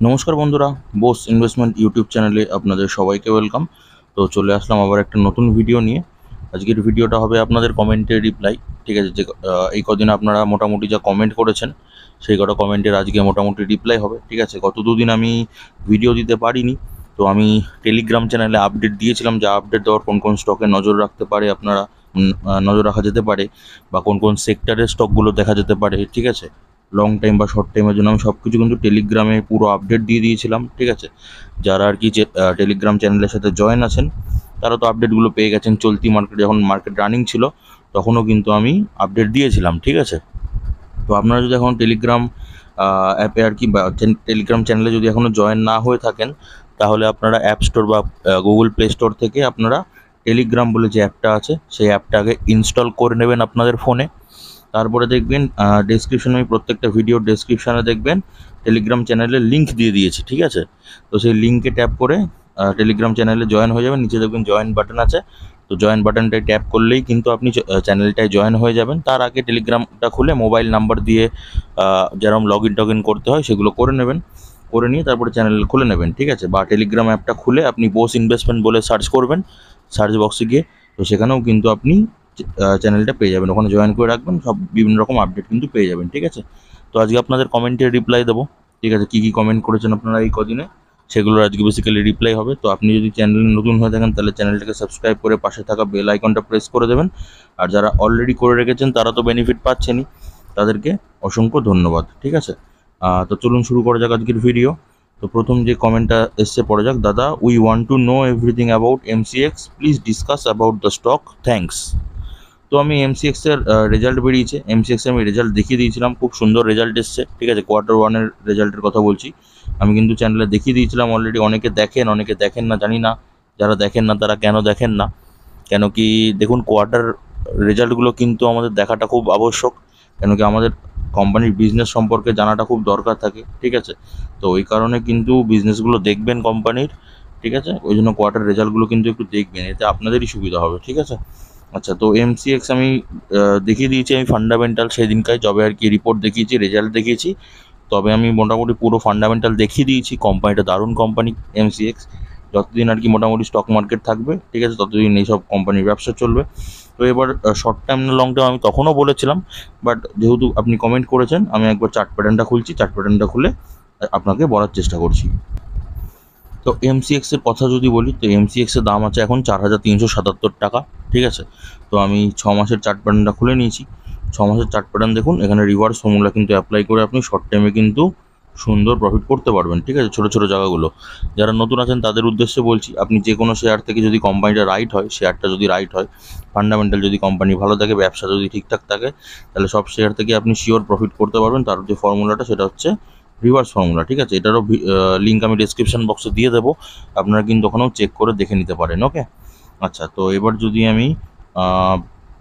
নমস্কার বন্ধুরা, Bose investment YouTube চ্যানেলে আপনাদের সবাইকে ওয়েলকাম। তো চলে আসলাম আবার একটা নতুন ভিডিও নিয়ে। আজকের ভিডিওটা হবে আপনাদের কমেন্টের রিপ্লাই। ঠিক আছে, যে এই কদিন আপনারা মোটামুটি যা কমেন্ট করেছেন সেই কটা কমেন্টের আজকে মোটামুটি রিপ্লাই হবে। ঠিক আছে, গত দুদিন আমি ভিডিও দিতে পারিনি, তো আমি টেলিগ্রাম চ্যানেলে আপডেট দিয়েছিলাম যে আপডেট দেওয়ার কোন কোন স্টকে নজর রাখতে পারে আপনারা, নজর রাখা যেতে পারে, বা কোন কোন সেক্টরের স্টকগুলো দেখা যেতে পারে। ঠিক আছে, লং টাইম বা শর্ট টাইমের জন্য আমি সব কিছু কিন্তু টেলিগ্রামে পুরো আপডেট দিয়ে দিয়েছিলাম। ঠিক আছে, যারা আর কি যে টেলিগ্রাম চ্যানেলের সাথে জয়েন আছেন তারা তো আপডেটগুলো পেয়ে গেছেন। চলতি মার্কেট যখন মার্কেট রানিং ছিল তখনও কিন্তু আমি আপডেট দিয়েছিলাম। ঠিক আছে, তো আপনারা যদি এখন টেলিগ্রাম অ্যাপে আর কি বা টেলিগ্রাম চ্যানেলে যদি এখনও জয়েন না হয়ে থাকেন, তাহলে আপনারা অ্যাপ স্টোর বা গুগল প্লে স্টোর থেকে আপনারা টেলিগ্রাম বলে যে অ্যাপটা আছে সেই অ্যাপটাকে ইনস্টল করে নেবেন আপনাদের ফোনে। তারপরে দেখবেন ডেসক্রিপশনে, আমি প্রত্যেকটা ভিডিওর ডেসক্রিপশানে দেখবেন টেলিগ্রাম চ্যানেলের লিঙ্ক দিয়ে দিয়েছি। ঠিক আছে, তো সেই লিঙ্কে ট্যাপ করে টেলিগ্রাম চ্যানেলে জয়েন হয়ে যাবেন। নিচে দেখবেন জয়েন বাটন আছে, তো জয়েন বাটনটায় ট্যাপ করলেই কিন্তু আপনি চ্যানেলটায় জয়েন হয়ে যাবেন। তার আগে টেলিগ্রামটা খুলে মোবাইল নাম্বার দিয়ে যেরকম লগ ইন টগ ইন করতে হয় সেগুলো করে নেবেন, করে নিয়ে তারপরে চ্যানেল খুলে নেবেন। ঠিক আছে, বা টেলিগ্রাম অ্যাপটা খুলে আপনি বোস ইনভেস্টমেন্ট বলে সার্চ করবেন সার্চ বক্সে গিয়ে, তো সেখানেও কিন্তু আপনি চ্যানেলটা পেয়ে যাবেন। ওখানে জয়েন করে রাখবেন, সব বিভিন্ন রকম আপডেট কিন্তু পেয়ে যাবেন। ঠিক আছে, তো আজকে আপনাদের কমেন্টের রিপ্লাই দেবো। ঠিক আছে, কী কী কমেন্ট করেছেন আপনারা এই কদিনে সেগুলোর আজকে বেসিক্যালি রিপ্লাই হবে। তো আপনি যদি চ্যানেলে নতুন হয়ে থাকেন তাহলে চ্যানেলটাকে সাবস্ক্রাইব করে পাশে থাকা বেল আইকনটা প্রেস করে দেবেন। আর যারা অলরেডি করে রেখেছেন তারা তো বেনিফিট পাচ্ছেনই, তাদেরকে অসংখ্য ধন্যবাদ। ঠিক আছে, তো চলুন শুরু করা যাক আজকের ভিডিও। তো প্রথম যে কমেন্টটা এসছে পড়া যাক। দাদা, we want to know everything about MCX, please discuss about the stock, thanks. তো আমি এমসিএক্সের রেজাল্ট বেরিয়েছে, এমসিএক্সে আমি রেজাল্ট দেখিয়ে দিয়েছিলাম, খুব সুন্দর রেজাল্ট এসছে। ঠিক আছে, কোয়ার্টার 1-এর রেজাল্টের কথা বলছি। আমি কিন্তু চ্যানেলে দেখিয়ে দিয়েছিলাম অলরেডি। অনেকে দেখেন, অনেকে দেখেন না, জানি না। যারা দেখেন না তারা কেন দেখেন না, কেন কি দেখুন, কোয়ার্টার রেজাল্টগুলো কিন্তু আমাদের দেখাটা খুব আবশ্যক, কেন কি আমাদের কোম্পানির বিজনেস সম্পর্কে জানাটা খুব দরকার থাকে। ঠিক আছে, তো ওই কারণে কিন্তু বিজনেসগুলো দেখবেন কোম্পানির। ঠিক আছে, ওই জন্য কোয়ার্টার রেজাল্টগুলো কিন্তু একটু দেখবেন, এতে আপনাদেরই সুবিধা হবে। ঠিক আছে, আচ্ছা, তো এমসিএক্স আমি দেখিয়ে দিয়েছি। আমি ফান্ডামেন্টাল সেদিনকায় যবে আর কি রিপোর্ট দেখিয়েছি, রেজাল্ট দেখিয়েছি, তবে আমি মোটামুটি পুরো ফান্ডামেন্টাল দেখিয়ে দিয়েছি। কোম্পানিটা দারুণ কোম্পানি এমসিএক্স। যতদিন আর কি মোটামুটি স্টক মার্কেট থাকবে, ঠিক আছে, ততদিন এইসব কোম্পানির ব্যবসা চলবে। তো এবার শর্ট টাইম না লং টাইম আমি তখনও বলেছিলাম, বাট যেহেতু আপনি কমেন্ট করেছেন আমি একবার চার্ট প্যাটার্নটা খুলছি, চার্ট প্যাটার্নটা খুলে আপনাকে বলার চেষ্টা করছি। তো এমসিএক্সের কথা যদি বলি, তো এমসিএক্সের দাম আছে এখন 4,377 টাকা। ঠিক আছে, তো আমি 6 মাসের চার্ট প্যাটার্নটা খুলে নিয়েছি। 6 মাসের চার্ট প্যাটার্ন দেখুন, এখানে রিভার্স ফর্মুলা কিন্তু অ্যাপ্লাই করে আপনি শর্ট টাইমে কিন্তু সুন্দর প্রফিট করতে পারবেন। ঠিক আছে, ছোটো ছোটো জায়গাগুলো যারা নতুন আছেন তাদের উদ্দেশ্যে বলছি, আপনি যে কোনো শেয়ার থেকে যদি কোম্পানিটা রাইট হয়, শেয়ারটা যদি রাইট হয়, ফান্ডামেন্টাল যদি কোম্পানি ভালো থাকে, ব্যবসা যদি ঠিকঠাক থাকে, তাহলে সব শেয়ার থেকে আপনি শিওর প্রফিট করতে পারবেন। তার যে ফর্মুলাটা সেটা হচ্ছে রিভার্স ফর্মুলা। ঠিক আছে, এটারও লিঙ্ক আমি ডিসক্রিপশন বক্সে দিয়ে দেবো, আপনারা কিন্তু ওখানেও চেক করে দেখে নিতে পারেন। ওকে, আচ্ছা, তো এবার যদি আমি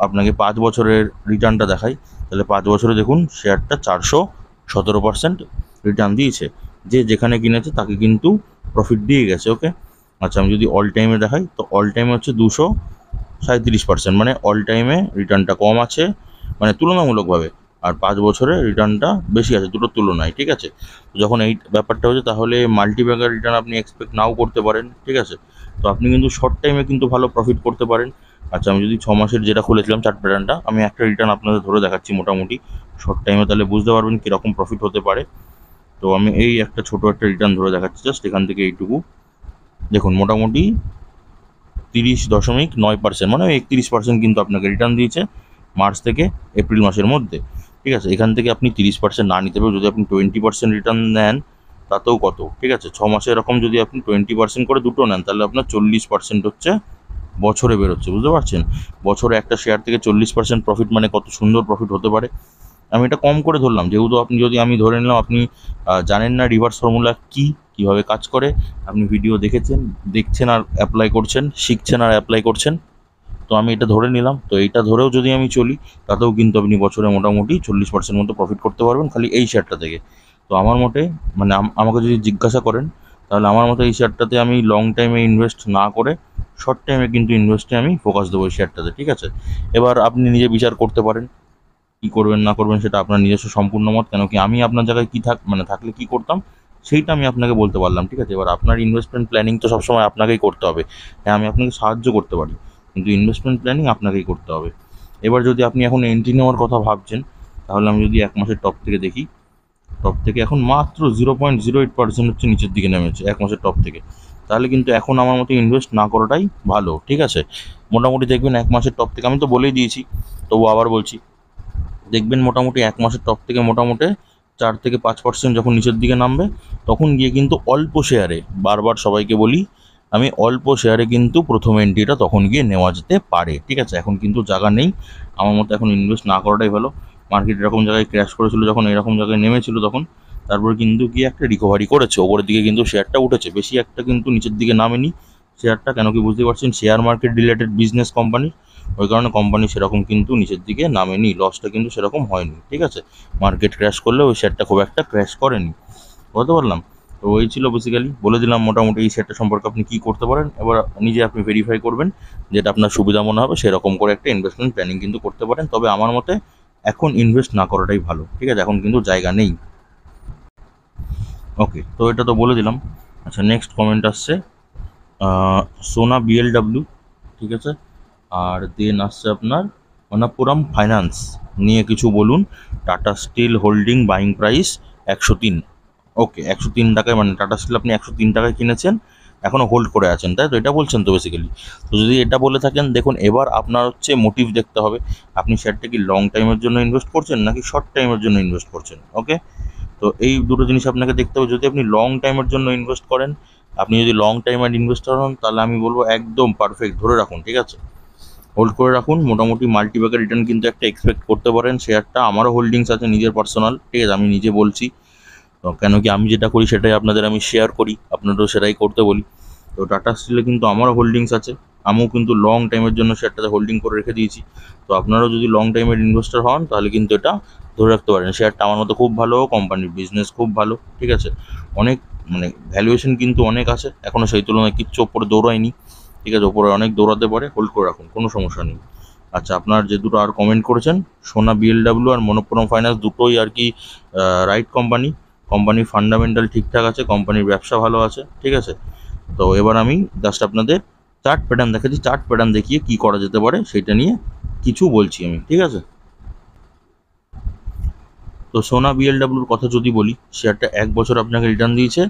আপনাকে 5 বছরের রিটার্নটা দেখাই, তাহলে 5 বছরে দেখুন শেয়ারটা 417% রিটার্ন দিয়েছে। যে যেখানে কিনেছে তাকে কিন্তু প্রফিট দিয়ে গেছে। ওকে, আচ্ছা, আমি যদি অল টাইমে দেখাই, তো অল টাইমে হচ্ছে 237%, মানে অল টাইমে রিটার্নটা কম আছে, মানে তুলনামূলকভাবে। আর 5 বছরে রিটার্নটা বেশি আছে দুটোর তুলনায়। ঠিক আছে, যখন এই ব্যাপারটা হচ্ছে তাহলে মাল্টিব্যাগার রিটার্ন আপনি এক্সপেক্ট নাও করতে পারেন। ঠিক আছে, তো আপনি কিন্তু শর্ট টাইমে কিন্তু ভালো প্রফিট করতে পারেন। আচ্ছা, আমি যদি 6 মাসের যেটা খুলেছিলাম চার্ট প্যাটার্নটা, আমি একটা রিটার্ন আপনাদের ধরে দেখাচ্ছি মোটামুটি শর্ট টাইমে, তাহলে বুঝতে পারবেন কীরকম প্রফিট হতে পারে। তো আমি এই একটা ছোটো একটা রিটার্ন ধরে দেখাচ্ছি, জাস্ট এখান থেকে এইটুকু দেখুন, মোটামুটি 30.9%, মানে 31% কিন্তু আপনাকে রিটার্ন দিয়েছে মার্চ থেকে এপ্রিল মাসের মধ্যে। ঠিক আছে, এখান থেকে আপনি 30% না নিতে পারবেন, যদি আপনি 20% রিটার্ন নেন তাতেও কত। ঠিক আছে, 6 মাসে এরকম যদি আপনি 20% করে দুটো নেন, তাহলে আপনার 40% হচ্ছে বছরে বেরোচ্ছে। বুঝতে পারছেন, বছরে একটা শেয়ার থেকে 40% প্রফিট মানে কত সুন্দর প্রফিট হতে পারে। আমি এটা কম করে ধরলাম, যেহেতু আপনি যদি আমি ধরে নিলাম আপনি জানেন না রিভার্স ফর্মুলা কী, কীভাবে কাজ করে। আপনি ভিডিও দেখছেন আর অ্যাপ্লাই করছেন, শিখছেন আর অ্যাপ্লাই করছেন, তো আমি এটা ধরে নিলাম। তো এইটা ধরেও যদি আমি চলি, তাতেও কিন্তু আপনি বছরে মোটামুটি 40% মতো প্রফিট করতে পারবেন খালি এই শেয়ারটা থেকে। তো আমার মতে, মানে আমাকে যদি জিজ্ঞাসা করেন, তাহলে আমার মতে এই শেয়ারটাতে আমি লং টাইমে ইনভেস্ট না করে শর্ট টাইমে কিন্তু ইনভেস্টে আমি ফোকাস দেবো এই শেয়ারটাতে। ঠিক আছে, এবার আপনি নিজে বিচার করতে পারেন কী করবেন না করবেন, সেটা আপনার নিজস্ব সম্পূর্ণ মত। কেন কি আমি আপনার জায়গায় কী থাকলে কী করতাম সেইটা আমি আপনাকে বলতে পারলাম, ঠিক আছে। এবার আপনার ইনভেস্টমেন্ট প্ল্যানিং তো সবসময় আপনাকেই করতে হবে। হ্যাঁ, আমি আপনাকে সাহায্য করতে পারি, কিন্তু ইনভেস্টমেন্ট প্ল্যানিং আপনাকেই করতে হবে। এবার যদি আপনি এখন এন্ট্রি নেওয়ার কথা ভাবছেন, তাহলে আমি যদি 1 মাসের টপ থেকে দেখি, টপ থেকে এখন মাত্র 0.08% হচ্ছে নিচের দিকে নেমেছে 1 মাসের টপ থেকে। তাহলে কিন্তু এখন আমার মতে ইনভেস্ট না করাটাই ভালো, ঠিক আছে। মোটামুটি দেখবেন 1 মাসের টপ থেকে, আমি তো বলেই দিয়েছি, তবু আবার বলছি, দেখবেন মোটামুটি 1 মাসের টপ থেকে মোটামুটি 4 থেকে 5% যখন নিচের দিকে নামবে, তখন গিয়ে কিন্তু অল্প শেয়ারে, বারবার সবাইকে বলি আমি, অল্প শেয়ারে কিন্তু প্রথম এন্ট্রিটা তখন গিয়ে নেওয়া যেতে পারে, ঠিক আছে। এখন কিন্তু জায়গা নেই, আমার মতে এখন ইনভেস্ট না করাটাই ভালো। মার্কেট এরকম জায়গায় ক্র্যাশ করেছিল যখন, এরকম জায়গায় নেমেছিল তখন, তারপরে কিন্তু গিয়ে একটা রিকভারি করেছে, ওপরের দিকে কিন্তু শেয়ারটা উঠেছে, বেশি একটা কিন্তু নিচের দিকে নামেনি শেয়ারটা। কেন কি বুঝতে পারছেন, share market related business company, ওই কারণে কোম্পানি সেরকম কিন্তু নিচের দিকে নামেনি, লসটা কিন্তু সেরকম হয়নি, ঠিক আছে। মার্কেট ক্র্যাশ করলে ওই শেয়ারটা খুব একটা ক্র্যাশ করেনি, বলতে পারলাম। তো ওই ছিল বেসিক্যালি, বলে দিলাম মোটামুটি এই শেয়ারটা সম্পর্কে আপনি কী করতে পারেন। এবার নিজে আপনি ভেরিফাই করবেন, যেটা আপনার সুবিধা মনে হবে সেরকম করে একটা ইনভেস্টমেন্ট প্ল্যানিং কিন্তু করতে পারেন। তবে আমার মতে এখন ইনভেস্ট না করাটাই ভালো, ঠিক আছে। এখন কিন্তু জায়গা নেই। ওকে, তো এটা তো বলে দিলাম। আচ্ছা, নেক্সট কমেন্ট আসছে সোনা বিএলডাব্লিউ, ঠিক আছে। আর দেন আসছে আপনার মনপ্পুরম ফাইন্যান্স নিয়ে কিছু বলুন। Tata steel holding buying price 103। Okay, 103 টাকায়, মানে টাটা স্টিল আপনি 103 টাকায় কিনেছেন, এখনও হোল্ড করে আছেন, তাই তো? এটা বলছেন তো বেসিক্যালি। তো যদি এটা বলে থাকেন, দেখুন এবার আপনার হচ্ছে মোটিভ দেখতে হবে, আপনি শেয়ারটা কি লং টাইমের জন্য ইনভেস্ট করছেন নাকি শর্ট টাইমের জন্য ইনভেস্ট করছেন। ওকে, তো এই দুটো জিনিস আপনাকে দেখতে হবে। যদি আপনি লং টাইমের জন্য ইনভেস্ট করেন, আপনি যদি লং টাইমের ইনভেস্টর হন, তাহলে আমি বলবো একদম পারফেক্ট, ধরে রাখুন, ঠিক আছে। হোল্ড করে রাখুন, মোটামুটি মাল্টিব্যাগের রিটার্ন কিন্তু একটা এক্সপেক্ট করতে পারেন। শেয়ারটা আমারও হোল্ডিংস আছে নিজের পার্সোনাল, ঠিক আছে, আমি নিজে বলছি। তো কেন কি আমি যেটা করি সেটাই আপনাদের আমি শেয়ার করি, আপনাদেরও সেটাই করতে বলি। তো টাটা স্টিলে কিন্তু আমারও হোল্ডিংস আছে, আমিও কিন্তু লং টাইমের জন্য শেয়ারটাতে হোল্ডিং করে রেখে দিয়েছি। তো আপনারাও যদি লং টাইমের ইনভেস্টর হন, তাহলে কিন্তু এটা ধরে রাখতে পারেন। শেয়ারটা আমার মতো খুব ভালো, কোম্পানির বিজনেস খুব ভালো, ঠিক আছে। অনেক, মানে ভ্যালুয়েশন কিন্তু অনেক আছে, এখনও সেই তুলনায় কিচ্ছু ওপরে দৌড়ায়নি, ঠিক আছে। ওপরে অনেক দৌড়াতে পারে, হোল্ড করে রাখুন, কোনো সমস্যা নেই। আচ্ছা, আপনার যে দুটো আর কমেন্ট করেছেন, সোনা বিএলডাব্লিউ আর মনপ্পুরম ফাইন্যান্স, দুটোই আর কি রাইট কোম্পানি। কোম্পানির ফান্ডামেন্টাল ঠিকঠাক আছে, কোম্পানির ব্যবসা ভালো আছে, ঠিক আছে। তো এবার আমি জাস্ট আপনাদের চার্ট প্যাটার্ন দেখাচ্ছি, চার্ট প্যাটার্ন দেখিয়ে কী করা যেতে পারে সেটা নিয়ে কিছু বলছি আমি, ঠিক আছে। তো সোনা বিএলডাব্লিউর কথা যদি বলি, শেয়ারটা 1 বছর আপনাকে রিটার্ন দিয়েছে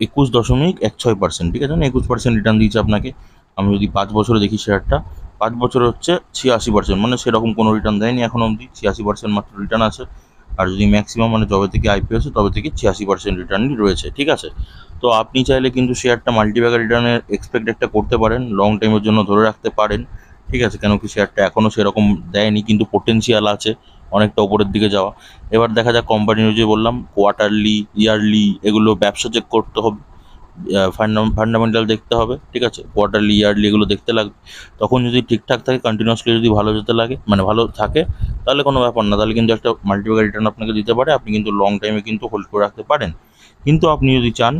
21.16%, ঠিক আছে না, 21% রিটার্ন দিয়েছে আপনাকে। আমি যদি 5 বছরে দেখি শেয়ারটা, 5 বছরে হচ্ছে 86%, মানে সেরকম কোনো রিটার্ন দেয়নি এখনো অবধি, 86% মাত্র রিটার্ন আছে। আর যদি ম্যাক্সিমাম, মানে যবে থেকে আইপিও আছে তবে থেকে 86% রিটার্নই রয়েছে, ঠিক আছে। তো আপনি চাইলে কিন্তু শেয়ারটা মাল্টিব্যাগের রিটার্নের এক্সপেক্ট একটা করতে পারেন, লং টাইমের জন্য ধরে রাখতে পারেন, ঠিক আছে। কেন কি শেয়ারটা এখনও সেরকম দেয়নি, কিন্তু পোটেনশিয়াল আছে অনেকটা ওপরের দিকে যাওয়া। এবার দেখা যাক কোম্পানির, যে বললাম কোয়ার্টারলি, ইয়ারলি, এগুলো ব্যবসা চেক করতে হবে, ফান্ডামেন্টাল দেখতে হবে, ঠিক আছে। কোয়ার্টারলি, ইয়ারলি এগুলো দেখতে লাগবে। তখন যদি ঠিকঠাক থাকে, কন্টিনিউয়াসলি যদি ভালো যেতে লাগে, মানে ভালো থাকে, তাহলে কোনো ব্যাপার না, তাহলে কিন্তু একটা মাল্টিব্যাগের রিটার্ন আপনাকে দিতে পারে, আপনি কিন্তু লং টাইমে কিন্তু হোল্ড করে রাখতে পারেন। কিন্তু আপনি যদি চান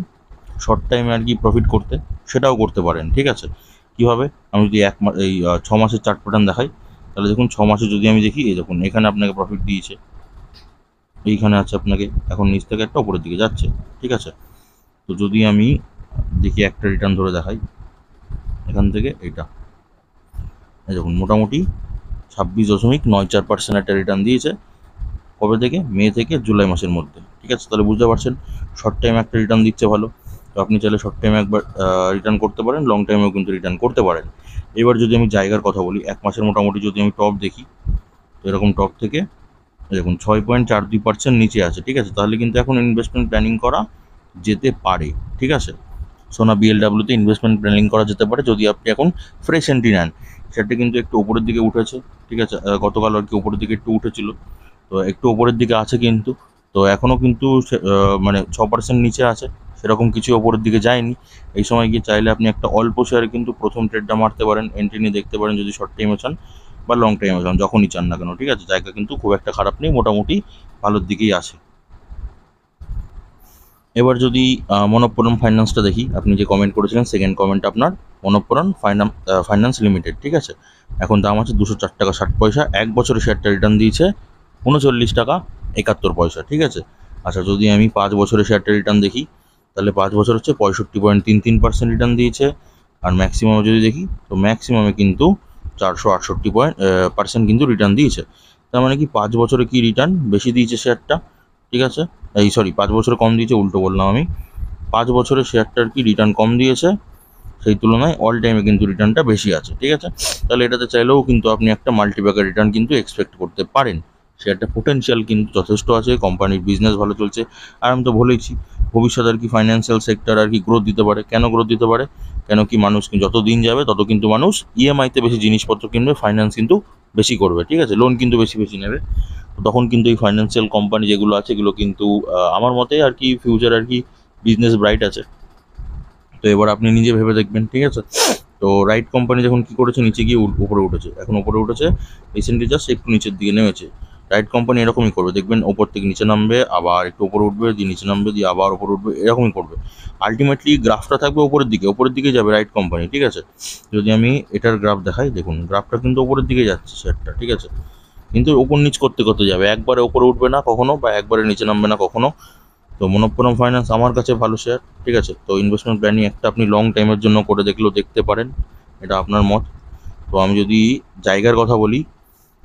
শর্ট টাইমে আর কি প্রফিট করতে, সেটাও করতে পারেন, ঠিক আছে। কীভাবে, আমি যদি 6 মাসের চার্ট প্যাটার্ন দেখাই, তাহলে দেখুন 6 মাসে যদি আমি দেখি, এই দেখুন এখানে আপনাকে প্রফিট দিয়েছে, এইখানে আছে আপনাকে, এখন নিচ থেকে একটা উপরের দিকে যাচ্ছে, ঠিক আছে। তো যদি আমি দেখি একটা রিটার্ন ধরে দেখাই, এখান থেকে এইটা, এই দেখুন মোটামুটি 26.94% একটা রিটার্ন দিয়েছে। কবে থেকে? মে থেকে জুলাই মাসের মধ্যে, ঠিক আছে। তাহলে বুঝতে পারছেন শর্ট টাইমে একটা রিটার্ন দিচ্ছে ভালো। তো আপনি চাইলে শর্ট টাইমে একবার রিটার্ন করতে পারেন, লং টাইমেও কিন্তু রিটার্ন করতে পারেন। এবার যদি আমি জায়গার কথা বলি, 1 মাসের মোটামুটি যদি আমি টপ দেখি, তো এরকম টপ থেকে দেখুন 6.42% নিচে আছে, ঠিক আছে। তাহলে কিন্তু এখন ইনভেস্টমেন্ট প্ল্যানিং করা যেতে পারে, ঠিক আছে। সোনা বিএলডাব্লিউতে ইনভেস্টমেন্ট প্ল্যানিং করা যেতে পারে যদি আপনি এখন ফ্রেশ এন্ট্রি নেন। সেটা কিন্তু একটু উপরের দিকে উঠেছে, ঠিক আছে। গতকাল আর কি উপরের দিকে একটু উঠেছিল, তো একটু উপরের দিকে আছে কিন্তু। তো এখনও কিন্তু মানে 6% নিচে আছে, সেরকম কিছু ওপরের দিকে যায়নি। এই সময় গিয়ে চাইলে আপনি একটা অল্প শেয়ারে কিন্তু প্রথম ট্রেডটা মারতে পারেন, এন্ট্রি নিয়ে দেখতে পারেন, যদি শর্ট টাইমে চান বা লং টাইমে চান, যখনই চান না কেন, ঠিক আছে। জায়গা কিন্তু খুব একটা খারাপ নেই, মোটামুটি ভালোর দিকেই আছে। এবার যদি মনপ্পুরম ফাইন্যান্সটা দেখি, আপনি যে কমেন্ট করেছিলেন সেকেন্ড কমেন্ট আপনার, মনপ্পুরম ফাইন্যান্স লিমিটেড, ঠিক আছে। এখন দাম আছে 204 টাকা 60 পয়সা, 1 বছরে শেয়ারটা রিটার্ন দিয়েছে 39 টাকা 71 পয়সা, ঠিক আছে। আচ্ছা, যদি আমি 5 বছরের শেয়ারটা রিটার্ন দেখি, তাহলে 5 বছর হচ্ছে 65.33% রিটার্ন দিয়েছে। আর ম্যাক্সিমাম যদি দেখি, তো ম্যাক্সিমামে কিন্তু 468% কিন্তু রিটার্ন দিয়েছে। তার মানে কি 5 বছরে কি রিটার্ন বেশি দিয়েছে শেয়ারটা, ঠিক আছে। এই সরি, 5 বছরে কম দিয়েছে, উল্টো বললাম আমি। 5 বছরের শেয়ারটার কি রিটার্ন কম দিয়েছে, সেই তুলনায় অল টাইমে কিন্তু রিটার্নটা বেশি আছে, ঠিক আছে। তাহলে এটাতে চাইলেও কিন্তু আপনি একটা মাল্টিব্যাগের রিটার্ন কিন্তু এক্সপেক্ট করতে পারেন। শেয়ারটা পোটেনশিয়াল কিন্তু যথেষ্ট আছে, কোম্পানির বিজনেস ভালো চলছে। আর আমি তো বলেইছি, ভবিষ্যতে আর কি ফাইন্যান্সিয়াল সেক্টর আর কি গ্রোথ দিতে পারে। কেন গ্রোথ দিতে পারে? কেন কি মানুষ যত দিন যাবে তত কিন্তু মানুষ ইএমআইতে বেশি জিনিসপত্র কিনবে, ফাইন্যান্স কিন্তু বেশি করবে, ঠিক আছে, লোন কিন্তু বেশি বেশি নেবে। তো তখন কিন্তু এই ফাইন্যান্সিয়াল কোম্পানি যেগুলো আছে এগুলো কিন্তু আমার মতে আর কি ফিউচার আর কি বিজনেস ব্রাইট আছে। তো এবার আপনি নিজে ভেবে দেখবেন, ঠিক আছে। তো রাইট কোম্পানি যখন কি করেছে, নিচে গিয়ে উপরে উঠেছে, এখন উপরে উঠেছে, রিসেন্টলি জাস্ট একটু নিচের দিকে নেমেছে। রাইট কোম্পানি এরকমই করবে, দেখবেন ওপর থেকে নিচে নামবে, আবার একটু উপরে উঠবে, দিয়ে নিচে নামবে, দিয়ে আবার উপরে উঠবে, এরকমই করবে। আলটিমেটলি গ্রাফটা থাকবে উপরের দিকে যাবে রাইট কোম্পানি, ঠিক আছে। যদি আমি এটার গ্রাফ দেখাই, দেখুন গ্রাফটা কিন্তু উপরের দিকে যাচ্ছে শেয়ারটা, ঠিক আছে। কিন্তু ওপর নিচ করতে করতে যাবে, একবারে উপরে উঠবে না কখনো, বা একবারে নিচে নামবে না কখনো। তো মনপ্পুরম ফাইন্যান্স আমার কাছে ভালো শেয়ার, ঠিক আছে। তো ইনভেস্টমেন্ট প্ল্যানিং একটা আপনি লং টাইমের জন্য করে দেখলেও দেখতে পারেন, এটা আপনার মত। তো আমি যদি জায়গার কথা বলি,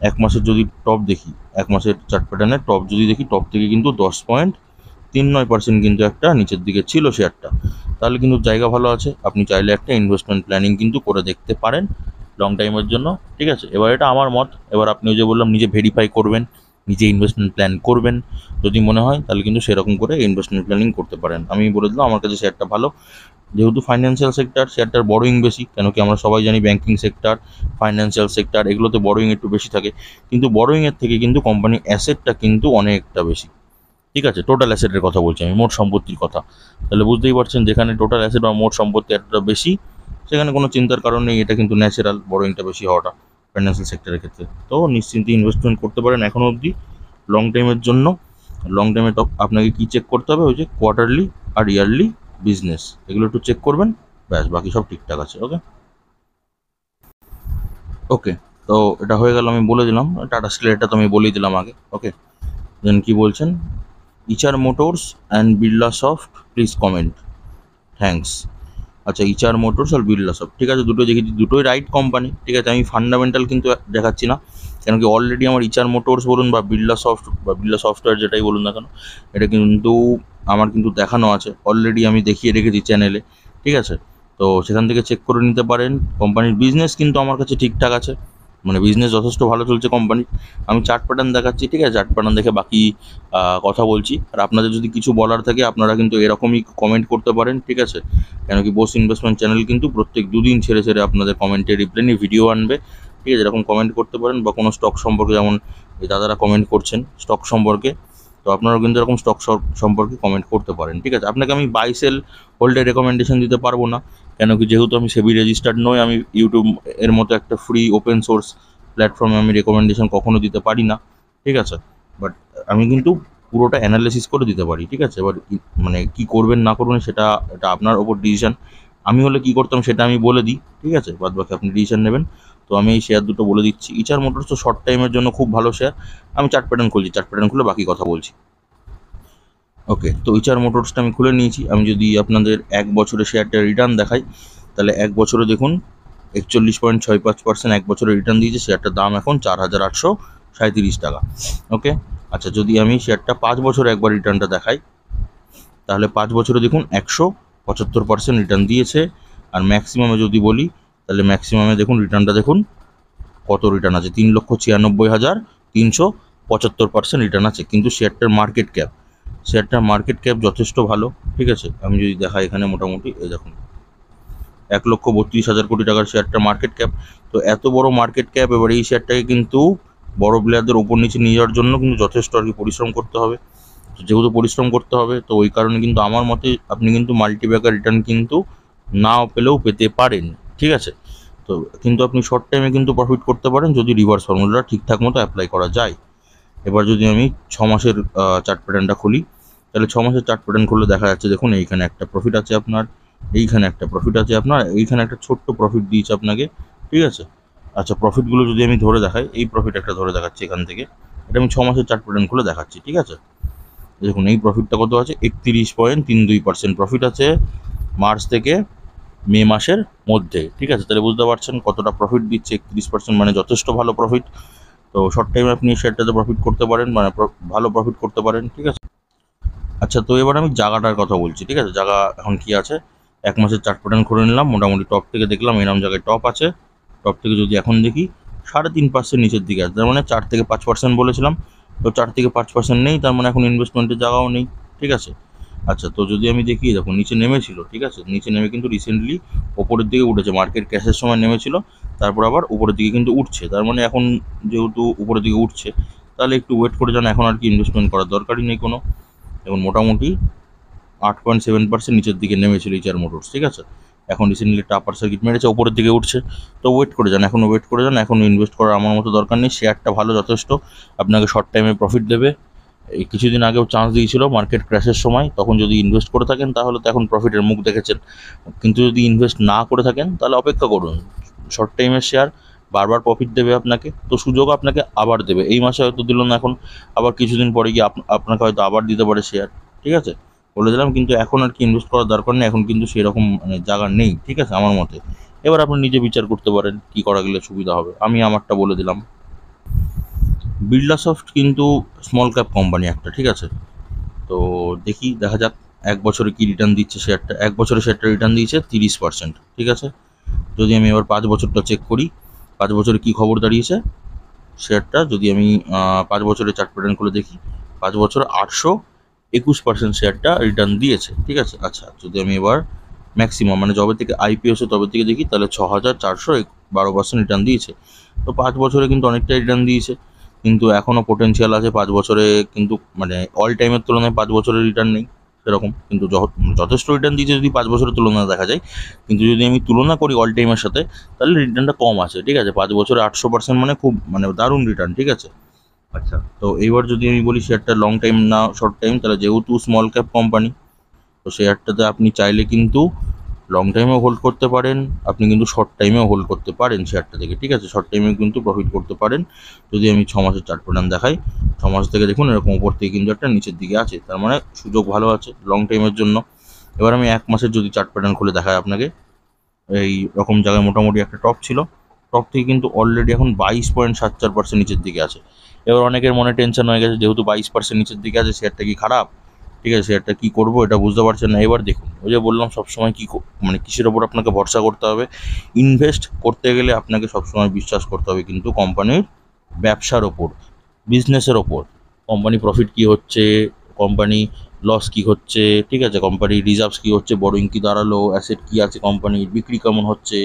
1 মাসের যদি টপ দেখি, 1 মাসের চার্ট প্যাটার্নের টপ যদি দেখি, টপ থেকে কিন্তু 10.39% কিন্তু একটা নিচের দিকে ছিল শেয়ারটা। তাহলে কিন্তু জায়গা ভালো আছে, আপনি চাইলে একটা ইনভেস্টমেন্ট প্ল্যানিং কিন্তু করে দেখতে পারেন লং টাইমের জন্য, ঠিক আছে। এবার এটা আমার মত, এবার আপনি যে বললাম নিজে ভেরিফাই করবেন, নিজে ইনভেস্টমেন্ট প্ল্যান করবেন। যদি মনে হয় তাহলে কিন্তু সেরকম করে ইনভেস্টমেন্ট প্ল্যানিং করতে পারেন। আমি বলে দিলাম আমার কাছে শেয়ারটা ভালো, যেহেতু ফাইন্যান্সিয়াল সেক্টর, শেয়ারটার বড়োইং বেশি। কেন কি আমরা সবাই জানি ব্যাঙ্কিং সেক্টর, ফাইন্যান্সিয়াল সেক্টর এগুলোতে বড়োইং একটু বেশি থাকে, কিন্তু বড়োইংয়ের থেকে কিন্তু কোম্পানির অ্যাসেটটা কিন্তু অনেকটা বেশি, ঠিক আছে। টোটাল অ্যাসেটের কথা বলছি আমি, মোট সম্পত্তির কথা। তাহলে বুঝতেই পারছেন, যেখানে টোটাল অ্যাসেট বা মোট সম্পত্তি এতটা বেশি, সেখানে কোনো চিন্তার কারণ নেই, এটা কিন্তু ন্যাচারাল বড়োইংটা বেশি হওয়াটা ফাইন্যান্সিয়াল সেক্টরের ক্ষেত্রে। তো নিশ্চিন্তে ইনভেস্টমেন্ট করতে পারেন এখনও অবধি লং টাইমের জন্য। লং টাইমে তো আপনাকে কী চেক করতে হবে, ওই যে কোয়ার্টারলি আর ইয়ারলি বিজনেস, এগুলো একটু চেক করবেন, ব্যাস বাকি সব ঠিকঠাক আছে। ওকে ওকে, তো এটা হয়ে গেল, আমি বলে দিলাম। টাটা স্টিল এটা তো আমি বলেই দিলাম আগে। ওকে, দেন কি বলছেন, Eicher Motors and Birla Soft please comment, thanks. আচ্ছা, ইচার মোটরস আর বিড়লা সফট, ঠিক আছে, দুটো দেখেছি, দুটোই রাইট কোম্পানি, ঠিক আছে। আমি ফান্ডামেন্টাল কিন্তু দেখাচ্ছি না, কেন কি অলরেডি আমার ইচার মোটরস বলুন বা বিড়লা সফট বা বিড়লা সফটওয়্যার যেটাই বলুন না কেন, এটা কিন্তু আমার কিন্তু দেখানো আছে অলরেডি, আমি দেখিয়ে রেখেছি চ্যানেলে, ঠিক আছে। তো সেখান থেকে চেক করে নিতে পারেন। কোম্পানির বিজনেস কিন্তু আমার কাছে ঠিকঠাক আছে, মানে বিজনেস যথেষ্ট ভালো চলছে কোম্পানির। আমি চার্ট প্যাটার্ন দেখাচ্ছি, ঠিক আছে, চার্ট প্যাটার্ন দেখে বাকি কথা বলছি। আর আপনাদের যদি কিছু বলার থাকে আপনারা কিন্তু এরকমই কমেন্ট করতে পারেন, ঠিক আছে। কেন কি বোস ইনভেস্টমেন্ট চ্যানেল কিন্তু প্রত্যেক 2 দিন ছেড়ে ছেড়ে আপনাদের কমেন্টে রিপ্লাই নিয়ে ভিডিও আনবে, ঠিক আছে। এরকম কমেন্ট করতে পারেন, বা কোনো স্টক সম্পর্কে, যেমন এই দাদারা কমেন্ট করছেন স্টক সম্পর্কে, তো আপনারাও কিন্তু এরকম স্টক সম্পর্কে কমেন্ট করতে পারেন, ঠিক আছে। আপনাকে আমি বাই সেল হোল্ডের রেকমেন্ডেশন দিতে পারবো না, কেন কি যেহেতু আমি সেবি রেজিস্টার্ড নই, আমি ইউটিউব এর মতো একটা ফ্রি ওপেন সোর্স প্ল্যাটফর্মে আমি রেকমেন্ডেশন কখনো দিতে পারি না, ঠিক আছে। বাট আমি কিন্তু পুরোটা অ্যানালাইসিস করে দিতে পারি, ঠিক আছে। এবার মানে কী করবেন না করবেন সেটা এটা আপনার ওপর ডিসিশন। আমি হলে কী করতাম সেটা আমি বলে দিই, ঠিক আছে, বাদ বাকি আপনি ডিসিশন নেবেন। তো আমি এই শেয়ার দুটো বলে দিচ্ছি। ইচার মোটরস তো শর্ট টাইমের জন্য খুব ভালো শেয়ার। আমি চার্ট প্যাটার্ন খুলছি, চার্ট প্যাটার্ন খুলে বাকি কথা বলছি। ওকে, তো ইচার মোটরসটা আমি খুলে নিয়েছি। আমি যদি আপনাদের 1 বছরের শেয়ারটা রিটার্ন দেখাই, তাহলে 1 বছরে দেখুন 41.65% 1 বছরে রিটার্ন দিয়েছে। শেয়ারটার দাম এখন 4,837 টাকা। ওকে, আচ্ছা, যদি আমি শেয়ারটা 5 বছরে একবার রিটার্নটা দেখাই, তাহলে 5 বছরে দেখুন 175% রিটার্ন দিয়েছে। আর ম্যাক্সিমামে যদি বলি, তাহলে ম্যাক্সিমামে দেখুন রিটার্নটা দেখুন কত রিটার্ন আছে, 3,96,375% রিটার্ন আছে। কিন্তু শেয়ারটার মার্কেট ক্যাপ যথেষ্ট ভালো, ঠিক আছে। আমি যদি দেখাই এখানে মোটামুটি এই দেখুন 1,32,000 কোটি টাকার শেয়ারটা মার্কেট ক্যাপ। তো এত বড় মার্কেট ক্যাপ, এবার এই শেয়ারটাকে কিন্তু বড় প্লেয়ারদের ওপর নিচে নিয়ে যাওয়ার জন্য কিন্তু যথেষ্ট আর কি পরিশ্রম করতে হবে। যেহেতু পরিশ্রম করতে হবে, তো ওই কারণে কিন্তু আমার মতে আপনি কিন্তু মাল্টিব্যাগার রিটার্ন কিন্তু না পেলেও পেতে পারেন, ঠিক আছে। তো কিন্তু আপনি শর্ট টাইমে কিন্তু প্রফিট করতে পারেন যদি রিভার্স ফর্মুলাটা ঠিকঠাক মতো অ্যাপ্লাই করা যায়। এবার যদি আমি 6 মাসের চার্ট প্যাটার্নটা খুলি, তাহলে 6 মাসের চার্ট প্যাটার্ন খুললে দেখা যাচ্ছে দেখুন এইখানে একটা প্রফিট আছে আপনার, এইখানে একটা প্রফিট আছে আপনার, এইখানে একটা ছোট্ট প্রফিট দিয়েছে আপনাকে, ঠিক আছে। আচ্ছা, প্রফিটগুলো যদি আমি ধরে দেখাই, এই প্রফিট একটা ধরে দেখাচ্ছি এখান থেকে, এটা আমি 6 মাসের চার্ট প্যাটার্ন খুলে দেখাচ্ছি, ঠিক আছে। দেখুন এই প্রফিটটা কত আছে, 31.32% প্রফিট আছে মার্চ থেকে মে মাসের মধ্যে। ঠিক আছে, তাহলে বুঝতে পারছেন কতটা প্রফিট দিচ্ছে। 31% মানে যথেষ্ট ভালো প্রফিট। তো শর্ট টাইমে আপনি শেয়ারটাতে প্রফিট করতে পারেন, মানে ভালো প্রফিট করতে পারেন। ঠিক আছে, আচ্ছা তো এবার আমি জায়গাটার কথা বলছি। ঠিক আছে, জায়গা এখন কি আছে, 1 মাসের চার্ট প্যাটার্ন করে নিলাম, মোটামুটি টপ থেকে দেখলাম এরকম জায়গায় টপ আছে। টপ থেকে যদি এখন দেখি 3.5% নিচের দিকে আছে, তার মানে 4 থেকে 5% বলেছিলাম, তো 4 থেকে 5% নেই, তার মানে এখন ইনভেস্টমেন্টের জায়গাও নেই। ঠিক আছে, আচ্ছা তো যদি আমি দেখি, দেখো নিচে নেমেছিল। ঠিক আছে, নিচে নেমে কিন্তু রিসেন্টলি ওপরের দিকে উঠেছে, মার্কেট ক্র্যাশের সময় নেমেছিল, তারপর আবার উপরের দিকে কিন্তু উঠছে। তার মানে এখন যেহেতু উপরের দিকে উঠছে, তাহলে একটু ওয়েট করে যান, এখন আর কি ইনভেস্টমেন্ট করার দরকারই নেই কোনো। এখন মোটামুটি 8.7% নিচের দিকে নেমেছিল এইচআর মোটরস। ঠিক আছে, এখন রিসেন্টলি একটা আপার সার্কিট মেরেছে, ওপরের দিকে উঠছে। তো ওয়েট করে যান, এখনও ওয়েট করে যান, এখনও ইনভেস্ট করার আমার মতো দরকার নেই। শেয়ারটা ভালো, যথেষ্ট আপনাকে শর্ট টাইমে প্রফিট দেবে। এই কিছুদিন আগেও চান্স দিয়েছিল মার্কেট ক্র্যাশের সময়, তখন যদি ইনভেস্ট করে থাকেন তাহলে তো এখন প্রফিটের মুখ দেখেছেন। কিন্তু যদি ইনভেস্ট না করে থাকেন তাহলে অপেক্ষা করুন, শর্ট টাইমের শেয়ার বারবার প্রফিট দেবে আপনাকে, তো সুযোগ আপনাকে আবার দেবে। এই মাসে হয়তো দিল না, এখন আবার কিছুদিন পরে গিয়ে আপনাকে হয়তো আবার দিতে পারে শেয়ার। ঠিক আছে, বলে দিলাম, কিন্তু এখন আর কি ইনভেস্ট করার দরকার নেই, এখন কিন্তু সেরকম মানে জায়গা নেই। ঠিক আছে, আমার মতে। এবার আপনি নিজে বিচার করতে পারেন কি করা গেলে সুবিধা হবে, আমি আমারটা বলে দিলাম। বিড়লাসফট কিন্তু স্মল ক্যাপ কোম্পানি একটা। ঠিক আছে, তো দেখা যাক 1 বছরে কি রিটার্ন দিচ্ছে শেয়ারটা। 1 বছরে শেয়ারটা রিটার্ন দিয়েছে 30%। ঠিক আছে, যদি আমি এবার 5 বছরটা চেক করি, 5 বছরে কি খবর দাঁড়িয়েছে শেয়ারটা, যদি আমি 5 বছরের চার্ট প্যাটার্ন করে দেখি, 5 বছরে 821% শেয়ারটা রিটার্ন দিয়েছে। ঠিক আছে, আচ্ছা যদি আমি এবার ম্যাক্সিমাম মানে যবে থেকে আইপিও এসে তবে থেকে দেখি, তাহলে 6,412% রিটার্ন দিয়েছে। তো 5 বছরে কিন্তু অনেকটাই রিটার্ন দিয়েছে, কিন্তু এখনও পোটেনশিয়াল আছে। 5 বছরে কিন্তু মানে অল টাইমের তুলনায় 5 বছরের রিটার্ন নেই সেরকম, কিন্তু যথেষ্ট রিটার্ন দিয়েছে যদি 5 বছরের তুলনায় দেখা যায়। কিন্তু যদি আমি তুলনা করি অল টাইমের সাথে, তাহলে রিটার্নটা কম আছে। ঠিক আছে, 5 বছরে 800% মানে খুব মানে দারুণ রিটার্ন। ঠিক আছে, আচ্ছা তো এইবার যদি আমি বলি শেয়ারটা লং টাইম না শর্ট টাইম, তাহলে যেহেতু স্মল ক্যাপ কোম্পানি, তো শেয়ারটাতে আপনি চাইলে কিন্তু লং টাইমেও হোল্ড করতে পারেন, আপনি কিন্তু শর্ট টাইমেও হোল্ড করতে পারেন শেয়ারটা থেকে। ঠিক আছে, শর্ট টাইমেও কিন্তু প্রফিট করতে পারেন। যদি আমি 6 মাসের চার্ট প্যাটার্ন দেখাই, 6 মাস থেকে দেখুন এরকম উপর থেকে কিন্তু একটা নিচের দিকে আছে, তার মানে সুযোগ ভালো আছে লং টাইমের জন্য। এবার আমি 1 মাসের যদি চার্ট প্যাটার্ন খুলে দেখাই আপনাকে, এই রকম জায়গায় মোটামুটি একটা টপ ছিল, টপ থেকে কিন্তু অলরেডি এখন 22.74% নিচের দিকে আছে। এবার অনেকের মনে টেনশন হয়ে গেছে, যেহেতু 22% নিচের দিকে আছে শেয়ারটা কি খারাপ? ঠিক আছে, শেয়ারটা কী করবো এটা বুঝতে পারছেন না। এবার দেখুন, ওই যে বললাম সবসময় মানে কিসের ওপর আপনাকে ভরসা করতে হবে, ইনভেস্ট করতে গেলে আপনাকে সবসময় বিশ্বাস করতে হবে কিন্তু কোম্পানির ব্যবসার ওপর, বিজনেসের ওপর। কোম্পানি প্রফিট কী হচ্ছে, কোম্পানি লস কী হচ্ছে, ঠিক আছে, কোম্পানির রিজার্ভস কী হচ্ছে, বড়োইং কী দাঁড়ালো, অ্যাসেট কী আছে কোম্পানির, বিক্রি কেমন হচ্ছে,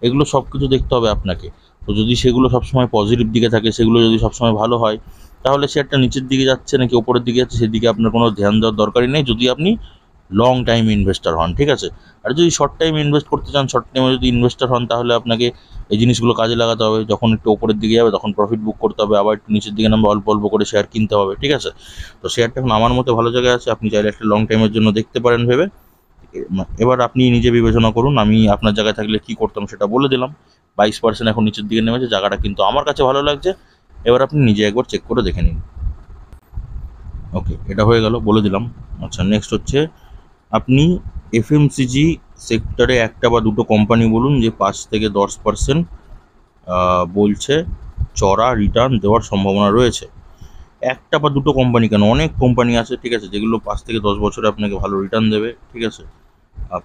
এগুলো সব কিছু দেখতে হবে আপনাকে। তো যদি সেগুলো সবসময় পজিটিভ দিকে থাকে, সেগুলো যদি সবসময় ভালো হয়, তাহলে শেয়ারটা নিচের দিকে যাচ্ছে নাকি ওপরের দিকে যাচ্ছে সেদিকে আপনার কোনো ধ্যান দেওয়ার দরকারই নেই, যদি আপনি লং টাইম ইনভেস্টার হন। ঠিক আছে, আর যদি শর্ট টাইম ইনভেস্ট করতে চান, শর্ট টাইমে যদি ইনভেস্টার হন, তাহলে আপনাকে এই জিনিসগুলো কাজে লাগাতে হবে। যখন একটু ওপরের দিকে যাবে তখন প্রফিট বুক করতে হবে, আবার একটু নিচের দিকে নামবে অল্প অল্প করে শেয়ার কিনতে হবে। ঠিক আছে, তো শেয়ারটা এখন আমার মতো ভালো জায়গায় আছে, আপনি চাইলে একটা লং টাইমের জন্য দেখতে পারেন ভেবে। এবার আপনি নিজে বিবেচনা করুন, আমি আপনার জায়গায় থাকলে কি করতাম সেটা বলে দিলাম। 22% এখন নিচের দিকে নেমেছে, জায়গাটা কিন্তু আমার কাছে ভালো লাগছে। এবার আপনি নিজে একবার চেক করে দেখে নিন। ওকে, এটা হয়ে গেল, বলে দিলাম। আচ্ছা নেক্সট হচ্ছে, আপনি এফএমসিজি সেক্টরে একটা বা দুটো কোম্পানি বলুন যে 5 থেকে 10% বলছে চড়া রিটার্ন দেওয়ার সম্ভাবনা রয়েছে। একটা বা দুটো কোম্পানি কেন, অনেক কোম্পানি আছে। ঠিক আছে, যেগুলো 5 থেকে 10 বছরে আপনাকে ভালো রিটার্ন দেবে। ঠিক আছে,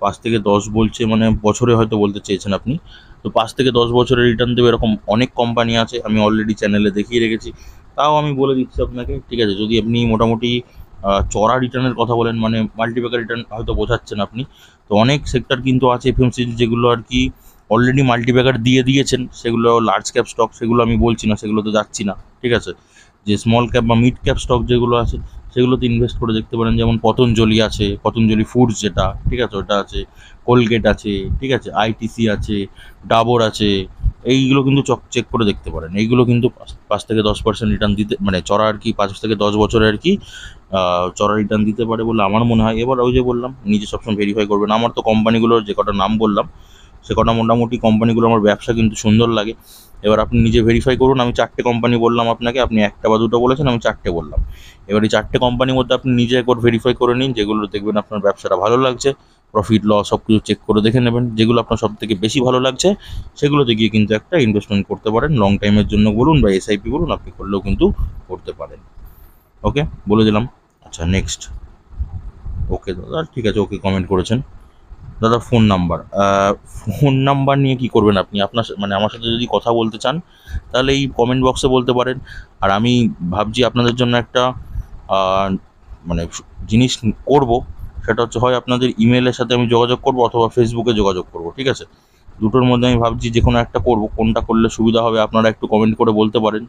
5 থেকে 10 বলছে মানে বছরে হয়তো বলতে চেয়েছেন আপনি, তো 5 থেকে 10 বছরের রিটার্ন দেবে এরকম অনেক কোম্পানি আছে, আমি অলরেডি চ্যানেলে দেখিয়ে রেখেছি। তাও আমি বলে দিচ্ছি আপনাকে। ঠিক আছে, যদি আপনি মোটামুটি চড়া রিটার্নের কথা বলেন, মানে মাল্টিপ্যাকার রিটার্ন হয়তো বোঝাচ্ছেন আপনি, তো অনেক সেক্টর কিন্তু আছে এফএমসিজি যেগুলো আর কি অলরেডি মাল্টিপ্যাকার দিয়ে দিয়েছেন, সেগুলো লার্জ ক্যাপ স্টক, সেগুলো আমি বলছি না, সেগুলো তো যাচ্ছি না। ঠিক আছে, যে স্মল ক্যাপ বা মিড ক্যাপ স্টক যেগুলো আছে সেগুলোতে ইনভেস্ট করে দেখতে পারেন, যেমন পতঞ্জলি আছে, পতঞ্জলি ফুডস যেটা, ঠিক আছে ওটা আছে, কোলগেট আছে, ঠিক আছে, আইটিসি আছে, ডাবর আছে, এইগুলো কিন্তু চেক করে দেখতে পারেন। এইগুলো কিন্তু 5 থেকে 10% রিটার্ন দিতে, মানে চড়া আর কি 5 থেকে 10 বছরে আর কি চড়া রিটার্ন দিতে পারে বলে আমার মনে হয়। এবার ওই যে বললাম, নিজে সবসময় ভেরিফাই করবেন। আমার তো কোম্পানিগুলোর যে কটা নাম বললাম সে কটা মোটামুটি কোম্পানিগুলো আমার ব্যবসা কিন্তু সুন্দর লাগে। এবার আপনি নিজে ভেরিফাই করুন, আমি 4টে কোম্পানি বললাম আপনাকে, আপনি 1টা বা 2টো বলেছেন, আমি 4টে বললাম। এবার এই 4টে কোম্পানির মধ্যে আপনি নিজে একবার ভেরিফাই করে নিন, যেগুলো দেখবেন আপনার ব্যবসাটা ভালো লাগছে, প্রফিট লস সব কিছু চেক করে দেখে নেবেন। যেগুলো আপনার সবথেকে বেশি ভালো লাগছে সেগুলোতে গিয়ে কিন্তু একটা ইনভেস্টমেন্ট করতে পারেন, লং টাইমের জন্য বলুন বা এসআইপি বলুন, আপনি করলেও কিন্তু করতে পারেন। ওকে, বলে দিলাম। আচ্ছা, নেক্সট। ওকে দাদা, ঠিক আছে, ওকে কমেন্ট করেছেন। দাদা ফোন নাম্বার নিয়ে কি করবেন আপনি? আপনার মানে আমার সাথে যদি কথা বলতে চান তাহলে এই কমেন্ট বক্সে বলতে পারেন। আর আমি ভাবছি আপনাদের জন্য একটা মানে জিনিস করব, সেটা হচ্ছে হয় আপনাদের ইমেলের সাথে আমি যোগাযোগ করব অথবা ফেসবুকে যোগাযোগ করব, ঠিক আছে? দুটোর মধ্যে আমি ভাবছি যে কোনো একটা করব, কোনটা করলে সুবিধা হবে আপনারা একটু কমেন্ট করে বলতে পারেন,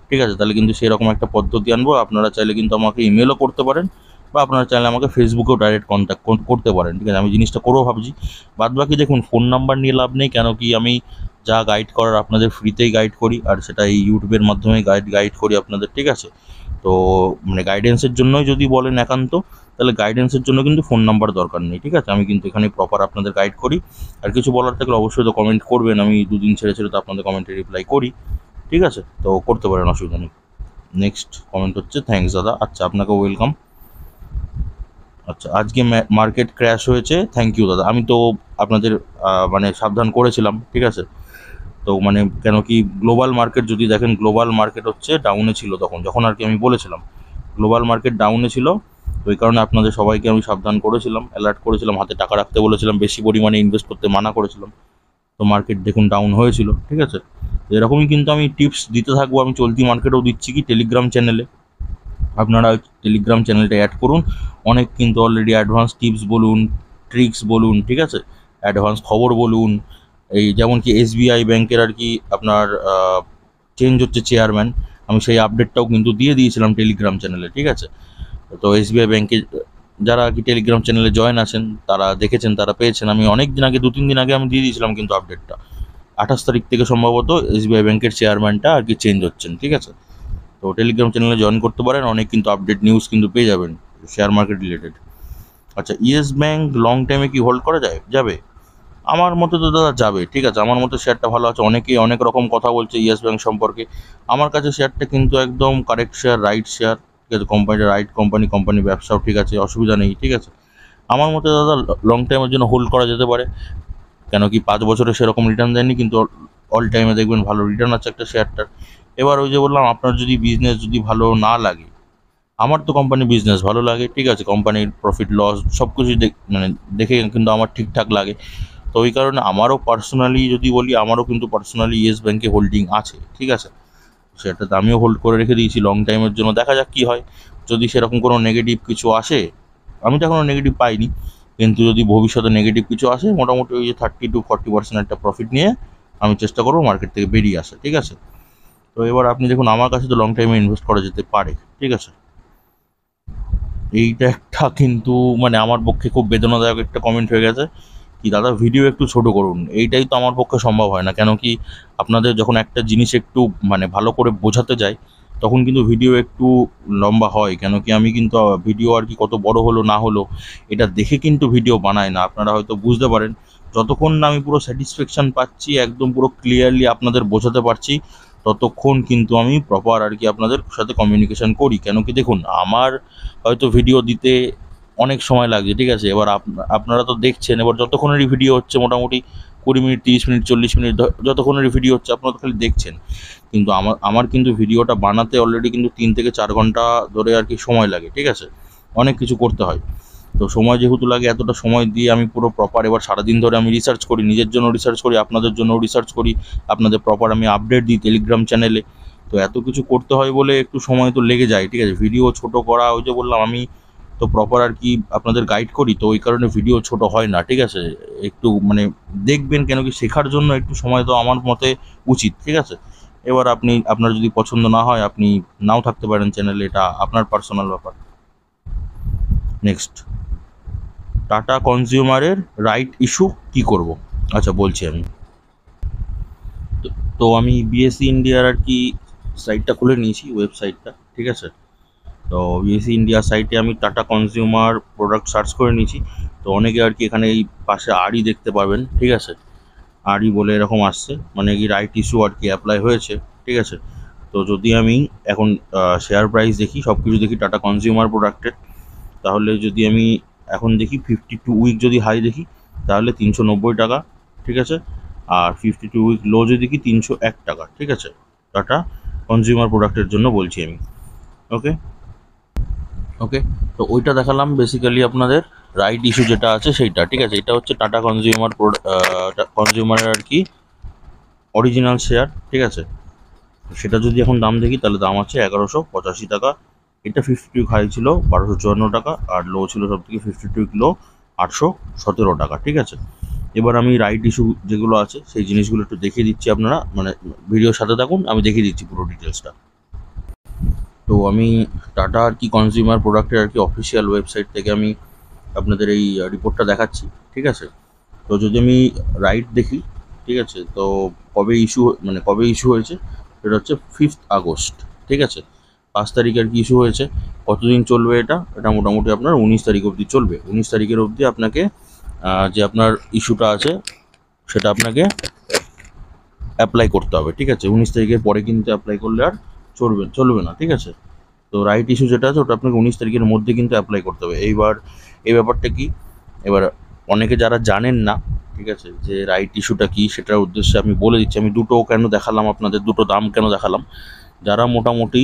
ঠিক আছে? তাহলে কিন্তু সেরকম একটা পদ্ধতি আনবো। আপনারা চাইলে কিন্তু আমাকে ইমেলও করতে পারেন বা আপনারা চাইলে আমাকে ফেসবুকেও ডাইরেক্ট কন্ট্যাক্ট করতে পারেন, ঠিক আছে? আমি জিনিসটা করেও ভাবছি। বাদবাকি দেখুন, ফোন নাম্বার নিয়ে লাভ নেই, কেন কি আমি যা গাইড করার আপনাদের ফ্রিতেই গাইড করি, আর সেটা এই ইউটিউবের মাধ্যমে গাইড করি আপনাদের, ঠিক আছে? তো মানে গাইডেন্সের জন্যই যদি বলেন একান্ত, তাহলে গাইডেন্সের জন্য কিন্তু ফোন নাম্বার দরকার নেই, ঠিক আছে? আমি কিন্তু এখানে প্রপার আপনাদের গাইড করি। আর কিছু বলার থাকলে অবশ্যই তো কমেন্ট করবেন, আমি দুদিন ছেড়ে ছেড়ে তো আপনাদের কমেন্টে রিপ্লাই করি, ঠিক আছে? তো করতে পারেন, অসুবিধা নেই। নেক্সট কমেন্ট হচ্ছে, থ্যাঙ্কস দাদা। আচ্ছা, আপনাকে ওয়েলকাম। আচ্ছা, আজকে মার্কেট ক্র্যাশ হয়েছে, থ্যাংক ইউ দাদা। আমি তো আপনাদের মানে সাবধান করেছিলাম, ঠিক আছে? তো মানে কেন কি গ্লোবাল মার্কেট যদি দেখেন, গ্লোবাল মার্কেট হচ্ছে ডাউনে ছিল তখন, যখন আর কি আমি বলেছিলাম গ্লোবাল মার্কেট ডাউনে ছিল। তো এই কারণে আপনাদের সবাইকে আমি সাবধান করেছিলাম, অ্যালার্ট করেছিলাম, হাতে টাকা রাখতে বলেছিলাম, বেশি পরিমাণে ইনভেস্ট করতে মানা করেছিলাম। তো মার্কেট দেখুন ডাউন হয়েছিল, ঠিক আছে? তো এরকমই কিন্তু আমি টিপস দিতে থাকবো। আমি চলতি মার্কেটেও দিচ্ছি কি টেলিগ্রাম চ্যানেলে, আপনারা টেলিগ্রাম চ্যানেলটা অ্যাড করুন। অনেক কিন্তু অলরেডি অ্যাডভান্স টিপস বলুন, ট্রিক্স বলুন, ঠিক আছে, অ্যাডভান্স খবর বলুন। এই যেমন কি এসবিআই ব্যাংকের আর কি আপনার চেঞ্জ হচ্ছে চেয়ারম্যান, আমি সেই আপডেটটাও কিন্তু দিয়ে দিয়েছিলাম টেলিগ্রাম চ্যানেলে, ঠিক আছে? তো এসবিআই ব্যাংকে যারা আর কি টেলিগ্রাম চ্যানেলে জয়েন আছেন তারা দেখেছেন, তারা পেয়েছেন। আমি অনেক দিন আগে, 2-3 দিন আগে আমি দিয়ে দিয়েছিলাম কিন্তু আপডেটটা। 28 তারিখ থেকে সম্ভবত এসবিআই ব্যাংকের চেয়ারম্যানটা আর কি চেঞ্জ হচ্ছেন, ঠিক আছে? তো টেলিগ্রাম চ্যানেলে জয়েন করতে পারেন, অনেক কিন্তু আপডেট নিউজ কিন্তু পেয়ে যাবেন শেয়ার মার্কেট রিলেটেড। আচ্ছা, ইয়েস ব্যাংক লং টাইমে কি হোল্ড করা যাবে? আমার মতে তো দাদা যাবে, ঠিক আছে? আমার মতে শেয়ারটা ভালো আছে। অনেকেই অনেক রকম কথা বলছে ইয়েস ব্যাংক সম্পর্কে। আমার কাছে শেয়ারটা কিন্তু একদম কারেক্ট শেয়ার, রাইট শেয়ার, ঠিক আছে? কোম্পানিটা রাইট কোম্পানি ব্যবসাও ঠিক আছে, অসুবিধা নেই, ঠিক আছে? আমার মতে দাদা লং টাইমের জন্য হোল্ড করা যেতে পারে। কেন কি 5 বছরে সেরকম রিটার্ন দেয়নি, কিন্তু অল টাইমে দেখবেন ভালো রিটার্ন আছে একটা শেয়ারটার। এবার ওই যে বললাম, আপনার যদি বিজনেস যদি ভালো না লাগে, আমার তো কোম্পানির বিজনেস ভালো লাগে, ঠিক আছে? কোম্পানির প্রফিট লস সব কিছু মানে দেখে কিন্তু আমার ঠিকঠাক লাগে। তো ওই কারণে আমারও পার্সোনালি যদি বলি, আমারও কিন্তু পার্সোনালি ইয়েস ব্যাংকে হোল্ডিং আছে, ঠিক আছে? সেটাতে আমিও হোল্ড করে রেখে দিয়েছি লং টাইমের জন্য, দেখা যাক কী হয়। যদি সেরকম কোনো নেগেটিভ কিছু আসে, আমি তো এখনও নেগেটিভ পাইনি, কিন্তু যদি ভবিষ্যতে নেগেটিভ কিছু আসে, মোটামুটি ওই যে 30-40% একটা প্রফিট নিয়ে আমি চেষ্টা করবো মার্কেট থেকে বেরিয়ে আসা, ঠিক আছে? তো এবার আপনি দেখুন, আমার কাছে তো লং টাইমে ইনভেস্ট করা যেতে পারে, ঠিক আছে? এইটা একটা কিন্তু মানে আমার পক্ষে খুব বেদনাদায়ক একটা কমেন্ট হয়ে গেছে, কি দাদা ভিডিও একটু ছোট করুন। এইটাই তো আমার পক্ষে সম্ভব হয় না, কেন কি আপনাদের যখন একটা জিনিস একটু মানে ভালো করে বোঝাতে যাই, তখন কিন্তু ভিডিও একটু লম্বা হয়। কেন কি আমি কিন্তু ভিডিও আর কি কত বড় হলো না হলো এটা দেখে কিন্তু ভিডিও বানাই না, আপনারা হয়তো বুঝতে পারেন। যতক্ষণ না আমি পুরো স্যাটিসফ্যাকশন পাচ্ছি, একদম পুরো ক্লিয়ারলি আপনাদের বোঝাতে পারছি, ততক্ষণ কিন্তু আমি প্রপার আর কি আপনাদের সাথে কমিউনিকেশন করি। কেন কি দেখুন, আমার হয়তো ভিডিও দিতে অনেক সময় লাগছে, ঠিক আছে? এবার আপনারা তো দেখছেন, এবার যতক্ষণেরই ভিডিও হচ্ছে মোটামুটি 20 মিনিট, 30 মিনিট, 40 মিনিট, যতক্ষণেরই ভিডিও হচ্ছে আপনারা তো খালি দেখছেন। কিন্তু আমার কিন্তু ভিডিওটা বানাতে অলরেডি কিন্তু 3 থেকে 4 ঘন্টা ধরে আর কি সময় লাগে, ঠিক আছে? অনেক কিছু করতে হয়। তো সময় যেহেতু লাগে, এতটা সময় দিয়ে আমি পুরো প্রপার এবার সারাদিন ধরে আমি রিসার্চ করি, নিজের জন্য রিসার্চ করি, আপনাদের জন্য রিসার্চ করি, আপনাদের প্রপার আমি আপডেট দিই টেলিগ্রাম চ্যানেলে। তো এত কিছু করতে হয় বলে একটু সময় তো লেগে যায়, ঠিক আছে? ভিডিও ছোট করা, ওই যে বললাম আমি তো প্রপার আর কি আপনাদের গাইড করি, তো ওই কারণে ভিডিও ছোট হয় না, ঠিক আছে? একটু মানে দেখবেন, কেন কি শেখার জন্য একটু সময় তো আমার মতে উচিত, ঠিক আছে? এবার আপনার যদি পছন্দ না হয়, আপনি নাও থাকতে পারেন চ্যানেলে, এটা আপনার পার্সোনাল ব্যাপার। নেক্সট, টাটা কনজিউমারের রাইট ইস্যু কী করব? আচ্ছা, বলছি আমি। তো আমি বিএসসি ইন্ডিয়ার আর কি সাইটটা খুলে নিয়েছি, ওয়েবসাইটটা, ঠিক আছে? তো বিএসসি ইন্ডিয়া সাইটে আমি টাটা কনজিউমার প্রোডাক্ট সার্চ করে নিয়েছি। তো অনেকে আর কি এখানে এই পাশে আরই দেখতে পাবেন, ঠিক আছে? আরই বলে এরকম আসছে, মানে কি রাইট ইস্যু আর কি অ্যাপ্লাই হয়েছে। ঠিক আছে, তো যদি আমি এখন শেয়ার প্রাইস দেখি, সব কিছু দেখি টাটা কনজিউমার প্রোডাক্টের, তাহলে যদি আমি এখন দেখি 52 উইক যদি হাই দেখি তাহলে 390 টাকা। ঠিক আছে, আর 52 উইক লো যদি দেখি 301 টাকা। ঠিক আছে, টাটা কনজিউমার প্রোডাক্টের জন্য বলছি আমি। ওকে ওকে, তো ওইটা দেখালাম বেসিক্যালি আপনাদের রাইট ইস্যু যেটা আছে সেইটা। ঠিক আছে, এটা হচ্ছে টাটা কনজিউমারের আর কি অরিজিনাল শেয়ার। ঠিক আছে, সেটা যদি এখন দাম দেখি তাহলে দাম আছে 1185 টাকা। এটা 52 হাই ছিল 1254 টাকা, আর লো ছিল সব থেকে 52 লো 817 টাকা। ঠিক আছে, এবার আমি রাইট ইস্যু যেগুলো আছে সেই জিনিসগুলো একটু দেখিয়ে দিচ্ছি, আপনারা মানে ভিডিওর সাথে থাকুন, আমি দেখিয়ে দিচ্ছি পুরো ডিটেলসটা। তো আমি টাটা আর কি কনজিউমার প্রোডাক্টের আর কি অফিসিয়াল ওয়েবসাইট থেকে আমি আপনাদের এই রিপোর্টটা দেখাচ্ছি। ঠিক আছে, তো যদি আমি রাইট দেখি, ঠিক আছে, তো কবে ইস্যু হয়েছে সেটা হচ্ছে 5 আগস্ট। ঠিক আছে, 5 তারিখ আর কি ইস্যু হয়েছে। কতদিন চলবে এটা? এটা মোটামুটি আপনার 19 তারিখ অবধি চলবে। 19 তারিখের অবধি আপনাকে যে আপনার ইস্যুটা আছে সেটা আপনাকে অ্যাপ্লাই করতে হবে। ঠিক আছে, 19 তারিখের পরে কিন্তু অ্যাপ্লাই করলে আর চলবে না। ঠিক আছে, তো রাইট ইস্যু যেটা আছে ওটা আপনাকে 19 তারিখের মধ্যে কিন্তু অ্যাপ্লাই করতে হবে। এইবার এই ব্যাপারটা কি, এবার অনেকে যারা জানেন না, ঠিক আছে, যে রাইট ইস্যুটা কি সেটার উদ্দেশ্যে আমি বলে দিচ্ছি। আমি দুটো কেন দেখালাম আপনাদের, দুটো দাম কেন দেখালাম। যারা মোটামুটি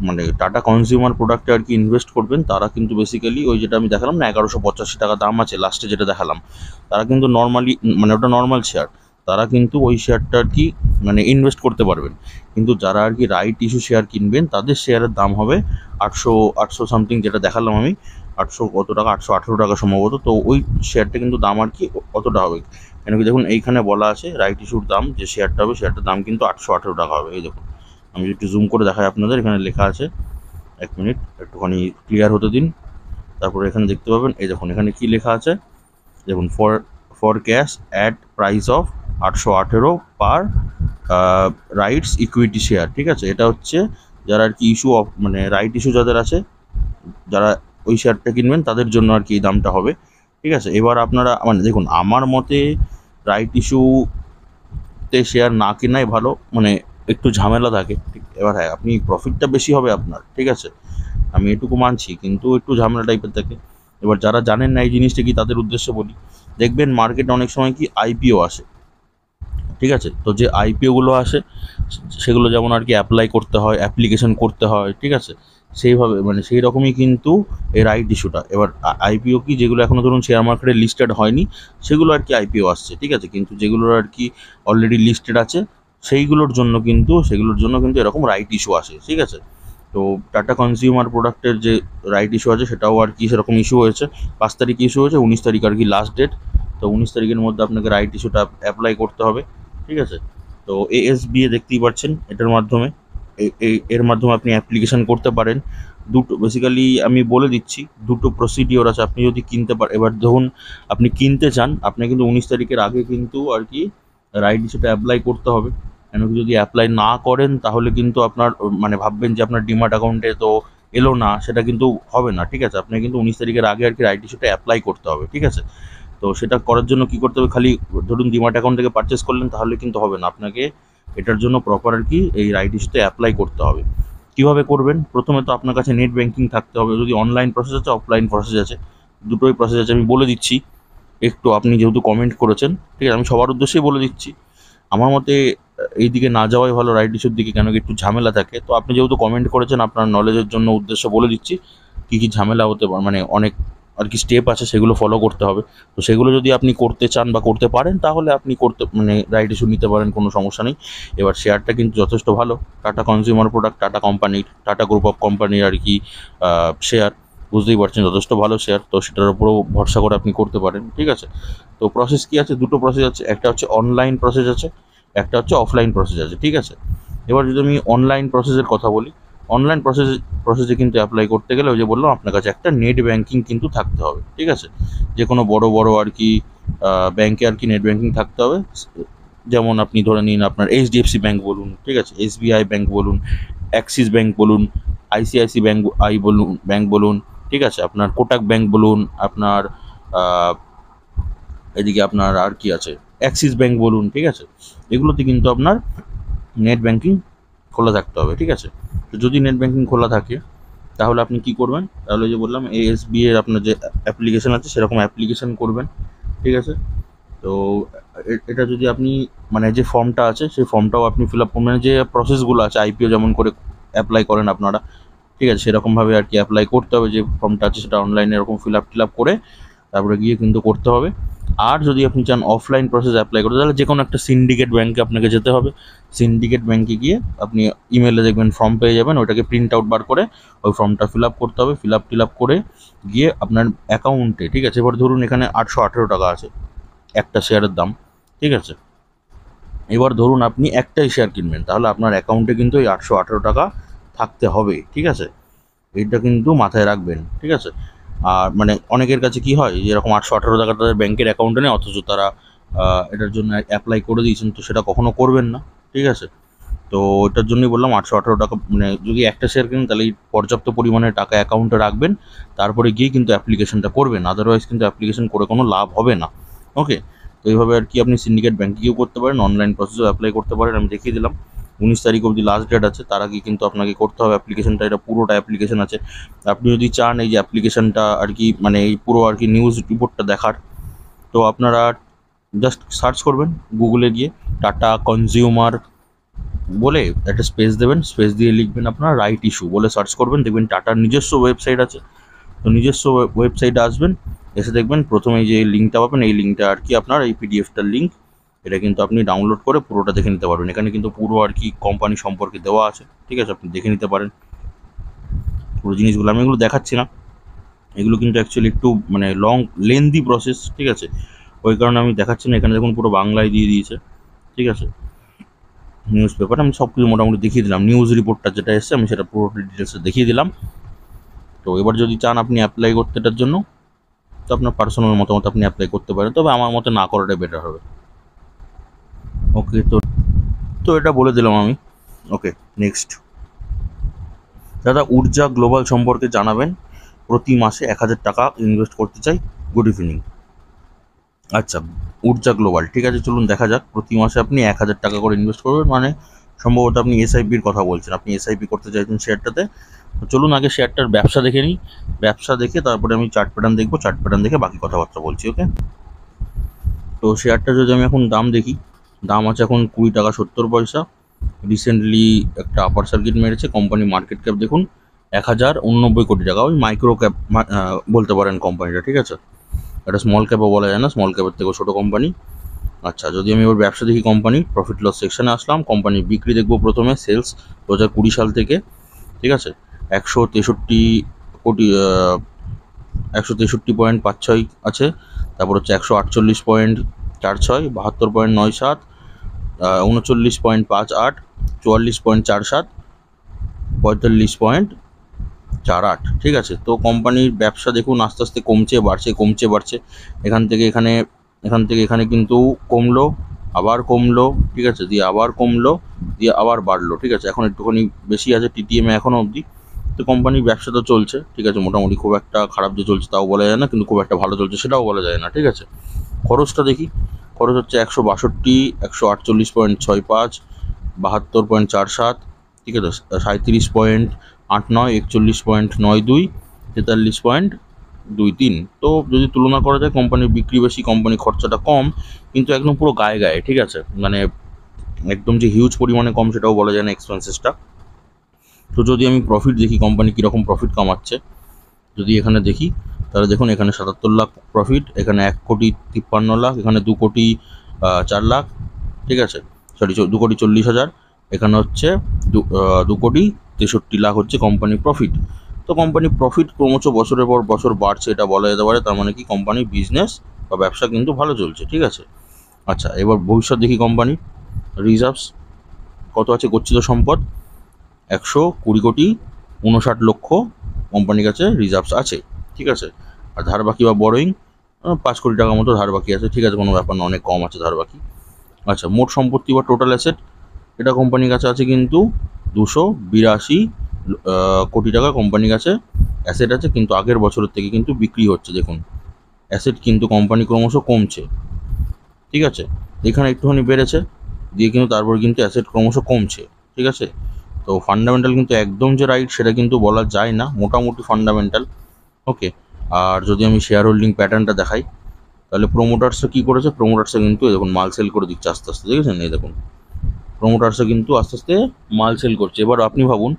মানে টাটা কনজিউমার প্রোডাক্টে আর কি ইনভেস্ট করবেন, তারা কিন্তু বেসিক্যালি ওই যেটা আমি দেখালাম না 1185 টাকা দাম আছে লাস্টে যেটা দেখালাম, তারা কিন্তু নর্মালি মানে ওটা নর্মাল শেয়ার, তারা কিন্তু ওই শেয়ারটা আর কি মানে ইনভেস্ট করতে পারবেন। কিন্তু যারা আর কি রাইট ইস্যু শেয়ার কিনবেন তাদের শেয়ারের দাম হবে 800 সামথিং যেটা দেখালাম আমি, 800 কত টাকা, 818 টাকা সম্ভবত। তো ওই শেয়ারটা কিন্তু দাম আর কি অতটা হবে। কেন কি দেখুন এইখানে বলা আছে রাইট ইস্যুর দাম যে শেয়ারটা হবে, শেয়ারটার দাম কিন্তু 818 টাকা হবে। এই দেখুন, আমি একটু জুম করে দেখাই আপনাদের, এখানে লেখা আছে, এক মিনিট একটুখানি ক্লিয়ার হতে দিন, তারপরে এখানে দেখতে পাবেন। এই দেখুন এখানে কি লেখা আছে, দেখুন for cash at price of 818 per rights equity share. ঠিক আছে, এটা হচ্ছে যারা আর কি ইস্যু অফ মানে রাইট ইস্যু যাদের আছে, যারা ওই শেয়ারটা কিনবেন তাদের জন্য আর কি এই দামটা হবে। ঠিক আছে, এবার আপনারা মানে দেখুন আমার মতে রাইট ইস্যুতে শেয়ার না কেনাই ভালো, মানে একটু ঝামেলা থাকে। ঠিক, এবার হ্যাঁ আপনি প্রফিটটা বেশি হবে আপনার, ঠিক আছে, আমি এটুকু মানছি, কিন্তু একটু ঝামেলা টাইপের থাকে। এবার যারা জানেন না এই জিনিসটা কি তাদের উদ্দেশ্যে বলি, দেখবেন মার্কেটে অনেক সময় কি আইপিও আসে। ঠিক আছে, তো যে আইপিওগুলো আসে সেগুলো যেমন আর কি অ্যাপ্লাই করতে হয়, অ্যাপ্লিকেশন করতে হয়। ঠিক আছে, সেইভাবে মানে সেই রকমই কিন্তু এই রাইট ইস্যুটা। এবার আইপিও কি, যেগুলো এখনও ধরুন শেয়ার মার্কেটে লিস্টেড হয়নি সেগুলো আর কি আইপিও আসছে। ঠিক আছে, কিন্তু যেগুলোর আর কি অলরেডি লিস্টেড আছে সেগুলোর জন্য কিন্তু এরকম রাইট ইস্যু আসে। ঠিক আছে, তো টাটা কনজিউমার প্রোডাক্টের যে রাইট ইস্যু আছে সেটাও আর কি সেরকম ইস্যু হয়েছে। 5 তারিখ ইস্যু হয়েছে, 19 তারিখ আর কি লাস্ট ডেট। তো 19 তারিখের মধ্যে আপনাকে রাইট ইস্যুটা অ্যাপ্লাই করতে হবে। ঠিক আছে, তো এএসবিএ দেখতেই পাচ্ছেন, এটার মাধ্যমে এর মাধ্যমে আপনি অ্যাপ্লিকেশন করতে পারেন। দুটো বেসিক্যালি আমি বলে দিচ্ছি, দুটো প্রসিডিওর আছে। আপনি যদি কিনতে পারেন, এবার ধরুন আপনি কিনতে চান, আপনাকে কিন্তু 19 তারিখের আগে কিন্তু আর কি রাইট ইস্যুটা অ্যাপ্লাই করতে হবে। কেন কি যদি অ্যাপ্লাই না করেন তাহলে কিন্তু আপনার মানে ভাববেন যে আপনার ডিমার্ট অ্যাকাউন্টে তো এলো না, সেটা কিন্তু হবে না। ঠিক আছে, আপনাকে কিন্তু 19 তারিখের আগে আর কি রাইট ইস্যুটা অ্যাপ্লাই করতে হবে। ঠিক আছে, তো সেটা করার জন্য কি করতে হবে, খালি ধরুন ডিমার্ট অ্যাকাউন্ট থেকে পারচেস করলেন তাহলে কিন্তু হবে না, আপনাকে এটার জন্য প্রপার আর কি এই রাইট ইস্যুতে অ্যাপ্লাই করতে হবে। কীভাবে করবেন? প্রথমে তো আপনার কাছে নেট ব্যাঙ্কিং থাকতে হবে, যদি অনলাইন প্রসেস আছে অফলাইন প্রসেস আছে, দুটোই প্রসেস আছে। আমি বলে দিচ্ছি একটু, আপনি যেহেতু কমেন্ট করেছেন, ঠিক আছে, আমি সবার উদ্দেশ্যেই বলে দিচ্ছি। আমার মতে এই দিকে না যাওয়াই ভালো, রাইট ইস্যুর দিকে, কেন কি একটু ঝামেলা থাকে। তো আপনি যেহেতু কমেন্ট করেছেন, আপনার নলেজের জন্য উদ্দেশ্য বলে দিচ্ছি কী কী ঝামেলা হতে পারে, মানে অনেক আর কি স্টেপ আছে সেগুলো ফলো করতে হবে। তো সেগুলো যদি আপনি করতে চান বা করতে পারেন তাহলে আপনি মানে রাইট ইস্যু নিতে পারেন, কোনো সমস্যা নেই। এবার শেয়ারটা কিন্তু যথেষ্ট ভালো, টাটা কনজিউমার প্রোডাক্ট, টাটা কোম্পানির, টাটা গ্রুপ অফ কোম্পানির আর কি শেয়ার, বুঝতেই পারছেন যথেষ্ট ভালো শেয়ার। তো সেটার উপরেও ভরসা করে আপনি করতে পারেন। ঠিক আছে, তো প্রসেস কী আছে, দুটো প্রসেস আছে, একটা হচ্ছে অনলাইন প্রসেস আছে, একটা হচ্ছে অফলাইন প্রসেস আছে। ঠিক আছে, এবার যদি আমি অনলাইন প্রসেসের কথা বলি, অনলাইন প্রসেসে কিন্তু অ্যাপ্লাই করতে গেলে ওই যে বললাম আপনার কাছে একটা নেট ব্যাঙ্কিং কিন্তু থাকতে হবে। ঠিক আছে, যে কোনো বড় বড় আর কি ব্যাঙ্কে আর কি নেট ব্যাঙ্কিং থাকতে হবে। যেমন আপনি ধরে নিন আপনার এইচডিএফসি ব্যাঙ্ক বলুন, ঠিক আছে, এসবিআই ব্যাঙ্ক বলুন, অ্যাক্সিস ব্যাঙ্ক বলুন, আইসিআইসি ব্যাঙ্ক বলুন, ঠিক আছে, আপনার কোটাক ব্যাঙ্ক বলুন, আপনার এদিকে আপনার আর কি আছে, অ্যাক্সিস ব্যাঙ্ক বলুন, ঠিক আছে, এগুলোতে কিন্তু আপনার নেট ব্যাঙ্কিং খোলা থাকতে হবে, ঠিক আছে। তো যদি নেট ব্যাঙ্কিং খোলা থাকে তাহলে আপনি কি করবেন, তাহলে যে বললাম এএসবি এর আপনার যে অ্যাপ্লিকেশন আছে সেরকম অ্যাপ্লিকেশন করবেন, ঠিক আছে। তো এটা যদি আপনি মানে যে ফর্মটা আছে সেই ফর্মটাও আপনি ফিল আপ করবেন, যে প্রসেসগুলো আছে আইপিও যেমন করে অ্যাপ্লাই করেন আপনারা, ঠিক আছে, সেরকমভাবে আর কি অ্যাপ্লাই করতে হবে। যে ফর্মটা আছে সেটা অনলাইনে এরকম ফিল আপ করে তারপরে গিয়ে কিন্তু করতে হবে। আর যদি আপনি চান অফলাইন প্রসেস অ্যাপ্লাই করতে, তাহলে যে কোনো একটা সিন্ডিকেট ব্যাঙ্কে আপনাকে যেতে হবে। সিন্ডিকেট ব্যাঙ্কে গিয়ে আপনি ইমেলে দেখবেন ফর্ম পেয়ে যাবেন, ওইটাকে প্রিন্ট আউট বার করে ওই ফর্মটা ফিল আপ করতে হবে। ফিল আপ করে গিয়ে আপনার অ্যাকাউন্টে, ঠিক আছে, এবার ধরুন এখানে 818 টাকা আছে একটা শেয়ারের দাম, ঠিক আছে। এবার ধরুন আপনি একটাই শেয়ার কিনবেন, তাহলে আপনার অ্যাকাউন্টে কিন্তু এই 818 টাকা থাকতে হবে, ঠিক আছে। এইটা কিন্তু মাথায় রাখবেন, ঠিক আছে। আর মানে অনেকের কাছে কি হয়, যেরকম 818 টাকা তাদের ব্যাংকের অ্যাকাউন্টে নেই, অথচ তারা এটার জন্য অ্যাপ্লাই করে দিয়েছেন, তো সেটা কখনো করবেন না, ঠিক আছে। তো ওইটার জন্যই বললাম 818 টাকা, মানে যদি একটা শেয়ার কিনেন তাহলে এই পর্যাপ্ত পরিমাণে টাকা অ্যাকাউন্টে রাখবেন, তারপরে গিয়ে কিন্তু অ্যাপ্লিকেশনটা করবেন, আদারওয়াইজ কিন্তু অ্যাপ্লিকেশন করে কোনো লাভ হবে না। ওকে, তো এইভাবে আর কি আপনি সিন্ডিকেট ব্যাঙ্কিংও করতে পারেন, অনলাইন প্রসেসও অ্যাপ্লাই করতে পারেন। আমি দেখিয়ে দিলাম 19 তারিখ অবধি লাস্ট ডেট আছে, তার আগে কিন্তু আপনাকে করতে হবে অ্যাপ্লিকেশনটা। এটা পুরোটা অ্যাপ্লিকেশন আছে। আপনি যদি চান এই যে অ্যাপ্লিকেশনটা আর কি মানে এই পুরো আর কি নিউজ রিপোর্টটা দেখার, তো আপনারা জাস্ট সার্চ করবেন গুগলে গিয়ে টাটা কনজিউমার বলে একটা স্পেস দেবেন, স্পেস দিয়ে লিখবেন আপনার রাইট ইস্যু বলে সার্চ করবেন, দেখবেন টাটার নিজস্ব ওয়েবসাইট আছে। তো নিজস্ব ওয়েবসাইটে আসবেন, এসে দেখবেন প্রথমে যে লিঙ্কটা পাবেন, এই লিঙ্কটা আর কি আপনার এই পিডিএফটার লিঙ্ক, এটা কিন্তু আপনি ডাউনলোড করে পুরোটা দেখে নিতে পারবেন। এখানে কিন্তু পুরো আর কি কোম্পানি সম্পর্কে দেওয়া আছে, ঠিক আছে, আপনি দেখে নিতে পারেন পুরো জিনিসগুলো। আমি এগুলো দেখাচ্ছি না, এগুলো কিন্তু অ্যাকচুয়ালি একটু মানে লেন্দি প্রসেস, ঠিক আছে, ওই কারণে আমি দেখাচ্ছি না। এখানে দেখুন পুরো বাংলায় দিয়ে দিয়েছে, ঠিক আছে, নিউজ পেপার। আমি সব কিছু মোটামুটি দেখিয়ে দিলাম, নিউজ রিপোর্টটা যেটা এসছে আমি সেটা পুরো ডিটেলসে দেখিয়ে দিলাম। তো এবার যদি চান আপনি অ্যাপ্লাই করতে এটার জন্য, তো আপনার পার্সোনাল মতামত আপনি অ্যাপ্লাই করতে পারেন, তবে আমার মতে না করাটাই বেটার হবে। ওকে, তো তো এটা বলে দিলাম আমি। ওকে, নেক্সট দাদা, ঊর্জা গ্লোবাল সম্পর্কে জানাবেন, প্রতি মাসে 1000 টাকা ইনভেস্ট করতে চাই, গুড ইভিনিং। আচ্ছা, ঊর্জা গ্লোবাল, ঠিক আছে, চলুন দেখা যাক। প্রতি মাসে আপনি 1000 টাকা করে ইনভেস্ট করবেন, মানে সম্ভবত আপনি এসআইপির কথা বলছেন, আপনি এসআইপি করতে চাইছেন শেয়ারটাতে। তো চলুন আগে শেয়ারটার ব্যবসা দেখে নিই, ব্যবসা দেখে তারপরে আমি চার্ট প্যাটার্ন দেখবো, চার্ট প্যাটার্ন দেখে বাকি কথাবার্তা বলছি। ওকে, তো শেয়ারটা যদি আমি এখন দাম দেখি, দাম আছে এখন 20 টাকা 70 পয়সা। রিসেন্টলি একটা আপার সার্কিট মেরেছে। কোম্পানি মার্কেট ক্যাপ দেখুন 1089 কোটি টাকা, ওই মাইক্রো ক্যাপ বলতে পারেন কোম্পানিটা, ঠিক আছে। এটা স্মল ক্যাপও বলা যায় না, স্মল ক্যাপের থেকেও ছোটো কোম্পানি। আচ্ছা, যদি আমি এবার ব্যবসা দেখি, কোম্পানি প্রফিট লস সেকশনে আসলাম, কোম্পানির বিক্রি দেখবো প্রথমে। সেলস 2020 সাল থেকে, ঠিক আছে, 163 কোটি 163.56 আছে। তারপর হচ্ছে 148.46, 72.97, 39.58, 44.47, 45.48, ঠিক আছে। তো কোম্পানির ব্যবসা দেখুন আস্তে আস্তে কমছে বাড়ছে। এখান থেকে এখানে কিন্তু কমলো, আবার কমলো, ঠিক আছে, দিয়ে আবার কমলো, দিয়ে আবার বাড়লো, ঠিক আছে। এখন একটুখানি বেশি আছে টিটিএমে এখনও অবধি। তো কোম্পানির ব্যবসা তো চলছে, ঠিক আছে, মোটামুটি খুব একটা খারাপ যে চলছে তাও বলা যায় না, কিন্তু খুব একটা ভালো চলছে সেটাও বলা যায় না, ঠিক আছে। খরচটা দেখি, খরচ হচ্ছে 162, 148.65, 72.47, ঠিক আছে, 37.89, 41.92, 43.23। তো যদি তুলনা করা যায় কোম্পানির বিক্রি বেশি, কোম্পানির খরচাটা কম, কিন্তু একদম পুরো গায়ে, ঠিক আছে, মানে একদম যে হিউজ পরিমাণে কম সেটাও বলা যায় না এক্সপেন্সেসটা। তো যদি আমি প্রফিট দেখি কোম্পানি কীরকম প্রফিট কামাচ্ছে, যদি এখানে দেখি তাহলে দেখুন এখানে 77 লাখ প্রফিট, এখানে 1,53,00,000, এখানে 2,04,00,000, ঠিক আছে, সরি 2,40,000, এখানে হচ্ছে 2,63,00,000 হচ্ছে কোম্পানির প্রফিট। তো কোম্পানির প্রফিট ক্রমশ বছরের পর বছর বাড়ছে, এটা বলা যেতে পারে। তার মানে কি কোম্পানির বিজনেস বা ব্যবসা কিন্তু ভালো চলছে, ঠিক আছে। আচ্ছা, এবার ভবিষ্যৎ দেখি কোম্পানি রিজার্ভস কত আছে, গচ্ছিত সম্পদ 120,59,00,000 কোম্পানির কাছে রিজার্ভস আছে, ঠিক আছে। আর ধার বাকি বা বড়োইং 5 কোটি টাকার মতো ধার বাকি আছে, ঠিক আছে, কোনো ব্যাপার না, অনেক কম আছে ধার বাকি। আচ্ছা, মোট সম্পত্তি বা টোটাল অ্যাসেট, এটা কোম্পানির কাছে আছে কিন্তু 282 কোটি টাকা কোম্পানির কাছে অ্যাসেট আছে, কিন্তু আগের বছরের থেকে কিন্তু বিক্রি হচ্ছে। দেখুন অ্যাসেট কিন্তু কোম্পানি ক্রমশ কমছে, ঠিক আছে। এখানে একটুখানি বেড়েছে, দিয়ে কিন্তু তারপর কিন্তু অ্যাসেট ক্রমশ কমছে, ঠিক আছে। তো ফান্ডামেন্টাল কিন্তু একদম যে রাইট সেটা কিন্তু বলা যায় না, মোটামুটি ফান্ডামেন্টাল। ওকে, আর যদি আমি শেয়ার হোল্ডিং প্যাটার্নটা দেখাই, তাহলে প্রোমোটার্সে কী করেছে, প্রোমোটার্সে কিন্তু দেখুন মাল সেল করে দিচ্ছে আস্তে আস্তে, দেখেছেন? এই দেখুন প্রোমোটার্সে কিন্তু আস্তে আস্তে মাল সেল করছে। এবার আপনি ভাবুন,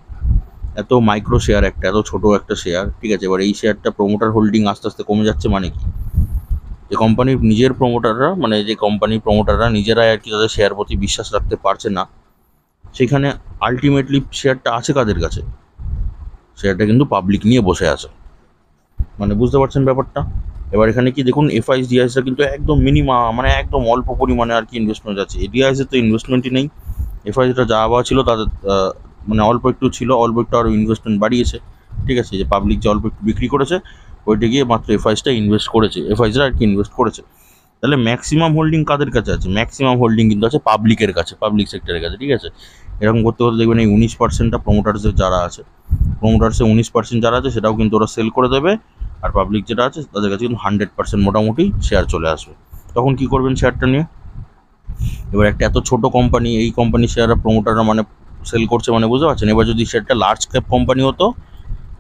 এত মাইক্রো শেয়ার একটা, এত ছোট একটা শেয়ার, ঠিক আছে, এবার এই শেয়ারটা প্রোমোটার হোল্ডিং আস্তে আস্তে কমে যাচ্ছে, মানে কি? যে কোম্পানির নিজের প্রোমোটাররা, মানে যে কোম্পানির প্রোমোটাররা নিজেরাই আর কি তাদের শেয়ার প্রতি বিশ্বাস রাখতে পারছে না, সেখানে আলটিমেটলি শেয়ারটা আছে কাদের কাছে? শেয়ারটা কিন্তু পাবলিক নিয়ে বসে আছে, মানে বুঝতে পারছেন ব্যাপারটা? এবার এখানে কি দেখুন, এফআইএস ডিআইএসটা কিন্তু একদম মিনিমাম, মানে একদম অল্প পরিমাণে আর কি ইনভেস্টমেন্ট আছে। এডিআইএসে তো ইনভেস্টমেন্টই নেই। এফআইএসটা যা আবার ছিল তাদের মানে অল্প একটু ছিল, অল্প একটু আরও ইনভেস্টমেন্ট বাড়িয়েছে, ঠিক আছে। যে পাবলিক যে অল্প একটু বিক্রি করেছে, ওইটা গিয়ে মাত্র এফআইএসটা ইনভেস্ট করেছে, এফআইএসরা আর কি ইনভেস্ট করেছে। তাহলে ম্যাক্সিমাম হোল্ডিং কাদের কাছে আছে? ম্যাক্সিমাম হোল্ডিং কিন্তু আছে পাবলিকের কাছে, পাবলিক সেক্টরের কাছে, ঠিক আছে। এরকম করতে করতে দেখবেন এই 19%টা প্রোমোটার্সের যারা আছে, প্রোমোটার্সে 19% যারা আছে সেটাও কিন্তু ওরা সেল করে দেবে, আর পাবলিক যেটা আছে তাদের কাছে কিন্তু 100% মোটামুটি শেয়ার চলে আসবে। তখন কি করবেন শেয়ারটা নিয়ে? এবার একটা এত ছোট কোম্পানি, এই কোম্পানি শেয়াররা প্রোমোটাররা মানে সেল করছে, মানে বুঝতে পারছেন? এবার যদি সেটা লার্জ ক্যাপ কোম্পানি হতো,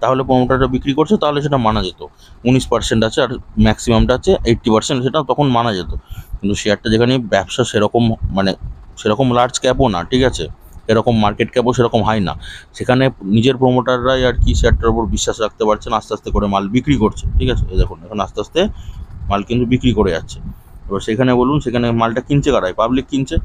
তাহলে প্রোমোটাররা বিক্রি করছে, তাহলে সেটা মানা যেত। 19% আছে আর ম্যাক্সিমামটা আছে 80%, সেটা তখন মানা যেত। কিন্তু শেয়ারটা যেখানে ব্যবসা সেরকম, মানে সেরকম লার্জ ক্যাপও না, ঠিক আছে, এরকম মার্কেট ক্যাপও সেরকম হাই না, সেখানে নিজের প্রোমোটাররাই আর কি শেয়ারটার উপর বিশ্বাস রাখতে পারছে না, আস্তে আস্তে করে মাল বিক্রি করছে, ঠিক আছে। এই দেখুন এখন আস্তে আস্তে মাল কিন্তু বিক্রি করে যাচ্ছে। এবার সেখানে বলুন, সেখানে মালটা কিনছে কারাই? পাবলিক কিনছে।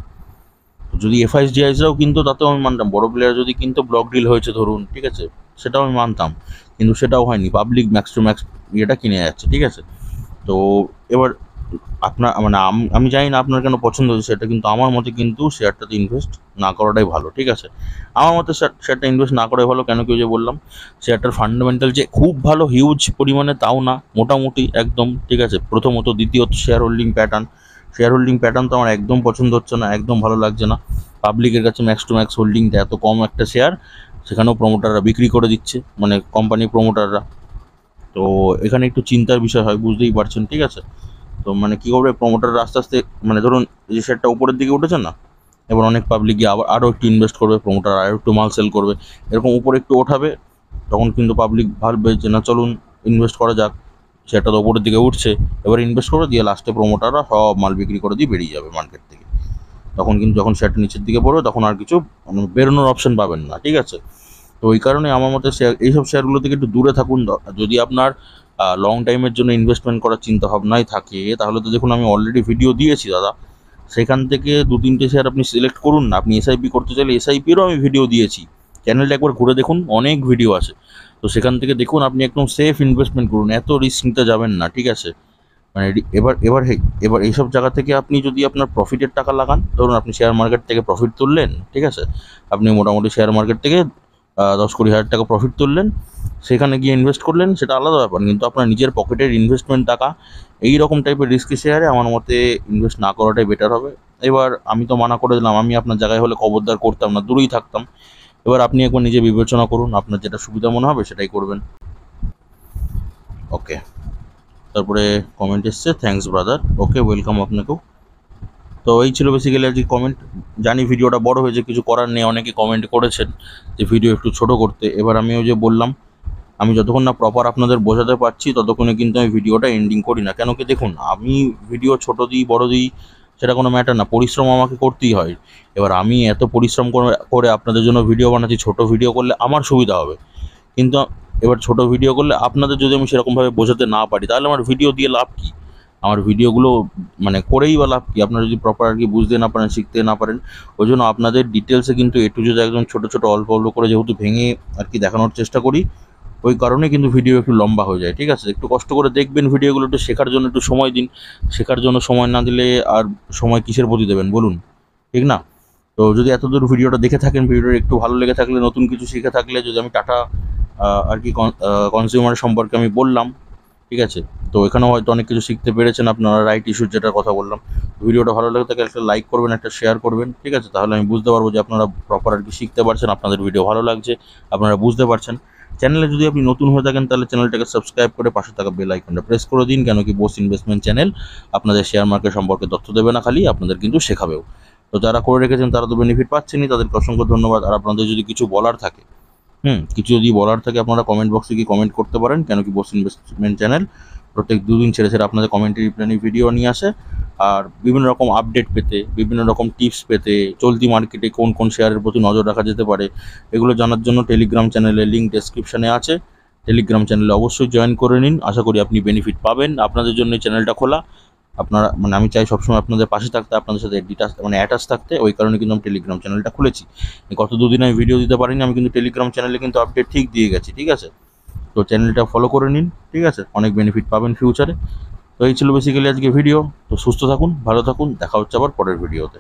যদি এফআইএস ডিআইএসরাও কিনতো তাতেও আমি মানতাম, বড় প্লেয়ার যদি কিনতো, ব্লক ডিল হয়েছে ধরুন, ঠিক আছে, সেটাও আমি মানতাম। কিন্তু সেটাও হয়নি, পাবলিক ম্যাক্স টু ম্যাক্স ইয়েটা কিনে যাচ্ছে, ঠিক আছে। তো এবার আপনার মানে আমি জানি না আপনার কেন পছন্দ হচ্ছে সেটা, কিন্তু আমার মতে কিন্তু শেয়ারটাতে ইনভেস্ট না করাটাই ভালো, ঠিক আছে। আমার মতে শেয়ারটা ইনভেস্ট না করাই ভালো। কেন কি, ওই যে বললাম, শেয়ারটার ফান্ডামেন্টাল যে খুব ভালো হিউজ পরিমাণে তাও না, মোটামুটি একদম, ঠিক আছে। প্রথমত, দ্বিতীয়ত শেয়ার হোল্ডিং প্যাটার্ন তো আমার একদম পছন্দ হচ্ছে না, একদম ভালো লাগছে না। পাবলিকের কাছে ম্যাক্স টু ম্যাক্স হোল্ডিংটা এত কম একটা শেয়ার, সেখানেও প্রমোটাররা বিক্রি করে দিচ্ছে, মানে কোম্পানির প্রমোটাররা। তো এখানে একটু চিন্তার বিষয় হয়, বুঝতেই পারছেন, ঠিক আছে। তো মানে কী করবে প্রমোটাররা আস্তে আস্তে, মানে ধরুন এই শেয়ারটা উপরের দিকে উঠেছে না, এবার অনেক পাবলিক গিয়ে আবার আরও একটু ইনভেস্ট করবে, প্রমোটার আরও একটু মাল সেল করবে, এরকম উপরে একটু ওঠাবে, তখন কিন্তু পাবলিক ভাববে যে না, চলুন ইনভেস্ট করা যাক, সেটা তো ওপরের দিকে উঠছে, এবার ইনভেস্ট করে দিয়ে লাস্টে প্রমোটাররা সব মাল বিক্রি করে দিয়ে বেরিয়ে যাবে মার্কেট থেকে। তখন কিন্তু যখন শেয়ারটা নিচের দিকে পড়বে, তখন আর কিছু মানে বেরোনোর অপশন পাবেন না, ঠিক আছে। তো ওই কারণে আমার মতে শেয়ার, এইসব শেয়ারগুলো থেকে একটু দূরে থাকুন। যদি আপনার লং টাইমের জন্য ইনভেস্টমেন্ট করার চিন্তা ভাবনাই থাকে, তাহলে তো দেখুন আমি অলরেডি ভিডিও দিয়েছি দাদা, সেখান থেকে 2-3টে শেয়ার আপনি সিলেক্ট করুন না। আপনি এসআইপি করতে চাইলে এসআইপিরও আমি ভিডিও দিয়েছি, চ্যানেলটা একবার ঘুরে দেখুন, অনেক ভিডিও আছে। তো সেখান থেকে দেখুন, আপনি একদম সেফ ইনভেস্টমেন্ট করুন, এত রিস্ক নিতে যাবেন না, ঠিক আছে। মানে এবার এইসব জায়গা থেকে আপনি যদি আপনার প্রফিটের টাকা লাগান, ধরুন আপনি শেয়ার মার্কেট থেকে প্রফিট তুললেন, ঠিক আছে, আপনি মোটামুটি শেয়ার মার্কেট থেকে 10-20 হাজার টাকা প্রফিট তুললেন, সেখানে গিয়ে ইনভেস্ট করলেন, সেটা আলাদা ব্যাপার। কিন্তু আপনার নিজের পকেটের ইনভেস্টমেন্ট টাকা এই রকম টাইপের রিস্কি শেয়ারে আমার মতে ইনভেস্ট না করাটাই বেটার হবে। এবার আমি তো মানা করে দিলাম, আমি আপনার জায়গায় হলে খবরদার করতাম না, দূরেই থাকতাম। এবার আপনি একবার নিজে বিবেচনা করুন, আপনার যেটা সুবিধা মনে হবে সেটাই করবেন। ওকে, তারপরে কমেন্ট এসছে, থ্যাঙ্কস ব্রাদার। ওকে, ওয়েলকাম আপনাকেও। তো এই ছিল বেসিক্যালি আজকে কমেন্ট। জানি ভিডিওটা বড় হয়েছে, কিছু করার নেই, অনেকে কমেন্ট করেছেন যে ভিডিও একটু ছোট করতে। এবার আমি ওই যে বললাম, আমি যতক্ষণ না প্রপার আপনাদের বোঝাতে পারছি ততক্ষণে কিন্তু আমি ভিডিওটা এন্ডিং করি না। কেন কি দেখুন, আমি ভিডিও ছোট দিই বড় দিই সেটা কোনো ম্যাটার না, পরিশ্রম আমাকে করতেই হয়। এবার আমি এত পরিশ্রম করে আপনাদের জন্য ভিডিও বানাচ্ছি, ছোট ভিডিও করলে আমার সুবিধা হবে, কিন্তু এবার ছোট ভিডিও করলে আপনাদের যদি আমি সেরকমভাবে বোঝাতে না পারি, তাহলে আমার ভিডিও দিয়ে লাভ কী? আমার ভিডিওগুলো মানে করেই বা লাভ কী, আপনারা যদি প্রপার আর কি বুঝতে না পারেন, শিখতে না পারেন। ওই জন্য আপনাদের ডিটেলসে কিন্তু এ টু জেড একদম ছোটো ছোটো অল্প অল্প করে যেহেতু ভেঙে আর কি দেখানোর চেষ্টা করি, ওই কারণে কিন্তু ভিডিও একটু লম্বা হয়ে যায়, ঠিক আছে। একটু কষ্ট করে দেখবেন ভিডিওগুলো, একটু শেখার জন্য একটু সময় দিন। শেখার জন্য সময় না দিলে আর সময় কিসের প্রতি দেবেন বলুন, ঠিক না? তো যদি এতদূর ভিডিওটা দেখে থাকেন, ভিডিওটা একটু ভালো লেগে থাকলে, নতুন কিছু শিখে থাকলে, যদি আমি টাটা আর কি কনজিউমার সম্পর্কে আমি বললাম, ঠিক আছে, তো এখানেও হয়তো অনেক কিছু শিখতে পেরেছেন আপনারা, রাইট ইস্যুর যেটার কথা বললাম। ভিডিওটা ভালো লাগে থাকলে একটা লাইক করবেন, একটা শেয়ার করবেন, ঠিক আছে, তাহলে আমি বুঝতে পারবো যে আপনারা প্রপার আর কি শিখতে পারছেন, আপনাদের ভিডিও ভালো লাগছে, আপনারা বুঝতে পারছেন। চ্যানেলে যদি আপনি নতুন হয়ে থাকেন তাহলে চ্যানেলটাকে সাবস্ক্রাইব করে পাশে থাকা বেল আইকনটা প্রেস করে দিন, কেন কি বোস ইনভেস্টমেন্ট চ্যানেল আপনাদের শেয়ার মার্কেট সম্পর্কে তথ্য দেবে না খালি, আপনাদের কিন্তু শেখাবেও। তো যারা করে রেখেছেন তারা তো বেনিফিট পাচ্ছেনই, তাদেরকে অসংখ্য ধন্যবাদ। আর আপনাদের যদি কিছু বলার থাকে, কিছু যদি বলার থাকে আপনারা কমেন্ট বক্সে গিয়ে কমেন্ট করতে পারেন, কেন কি বোস ইনভেস্টমেন্ট চ্যানেল প্রত্যেক দুদিন ছেড়ে ছেড়ে আপনাদের কমেন্টে রিপ্লাই ভিডিও নিয়ে আসে। আর বিভিন্ন রকম আপডেট পেতে, বিভিন্ন রকম টিপস পেতে, চলতি মার্কেটে কোন কোন শেয়ারের প্রতি নজর রাখা যেতে পারে, এগুলো জানার জন্য টেলিগ্রাম চ্যানেলের লিঙ্ক ডেসক্রিপশানে আছে। টেলিগ্রাম চ্যানেলে অবশ্যই জয়েন করে নিন, আশা করি আপনি বেনিফিট পাবেন। আপনাদের জন্য এই চ্যানেলটা খোলা। আপনারা আমি চাই সবসময় আপনাদের পাশে থাকতে, আপনাদের সাথে অ্যাটাচ থাকতে, ওই কারণে কিন্তু আমি টেলিগ্রাম চ্যানেলটা খুলেছি। গত দুদিন আমি ভিডিও দিতে পারিনি, আমি কিন্তু টেলিগ্রাম চ্যানেলে কিন্তু আপডেট ঠিক দিয়ে গেছি, ঠিক আছে? তো চ্যানেলটা ফলো করে নিন, ঠিক আছে? অনেক বেনিফিট পাবেন ফিউচারে। তো এই ছিল বেসিক্যালি আজকে ভিডিও। তো সুস্থ থাকুন, ভালো থাকুন, দেখা হচ্ছে আবার পরের ভিডিওতে।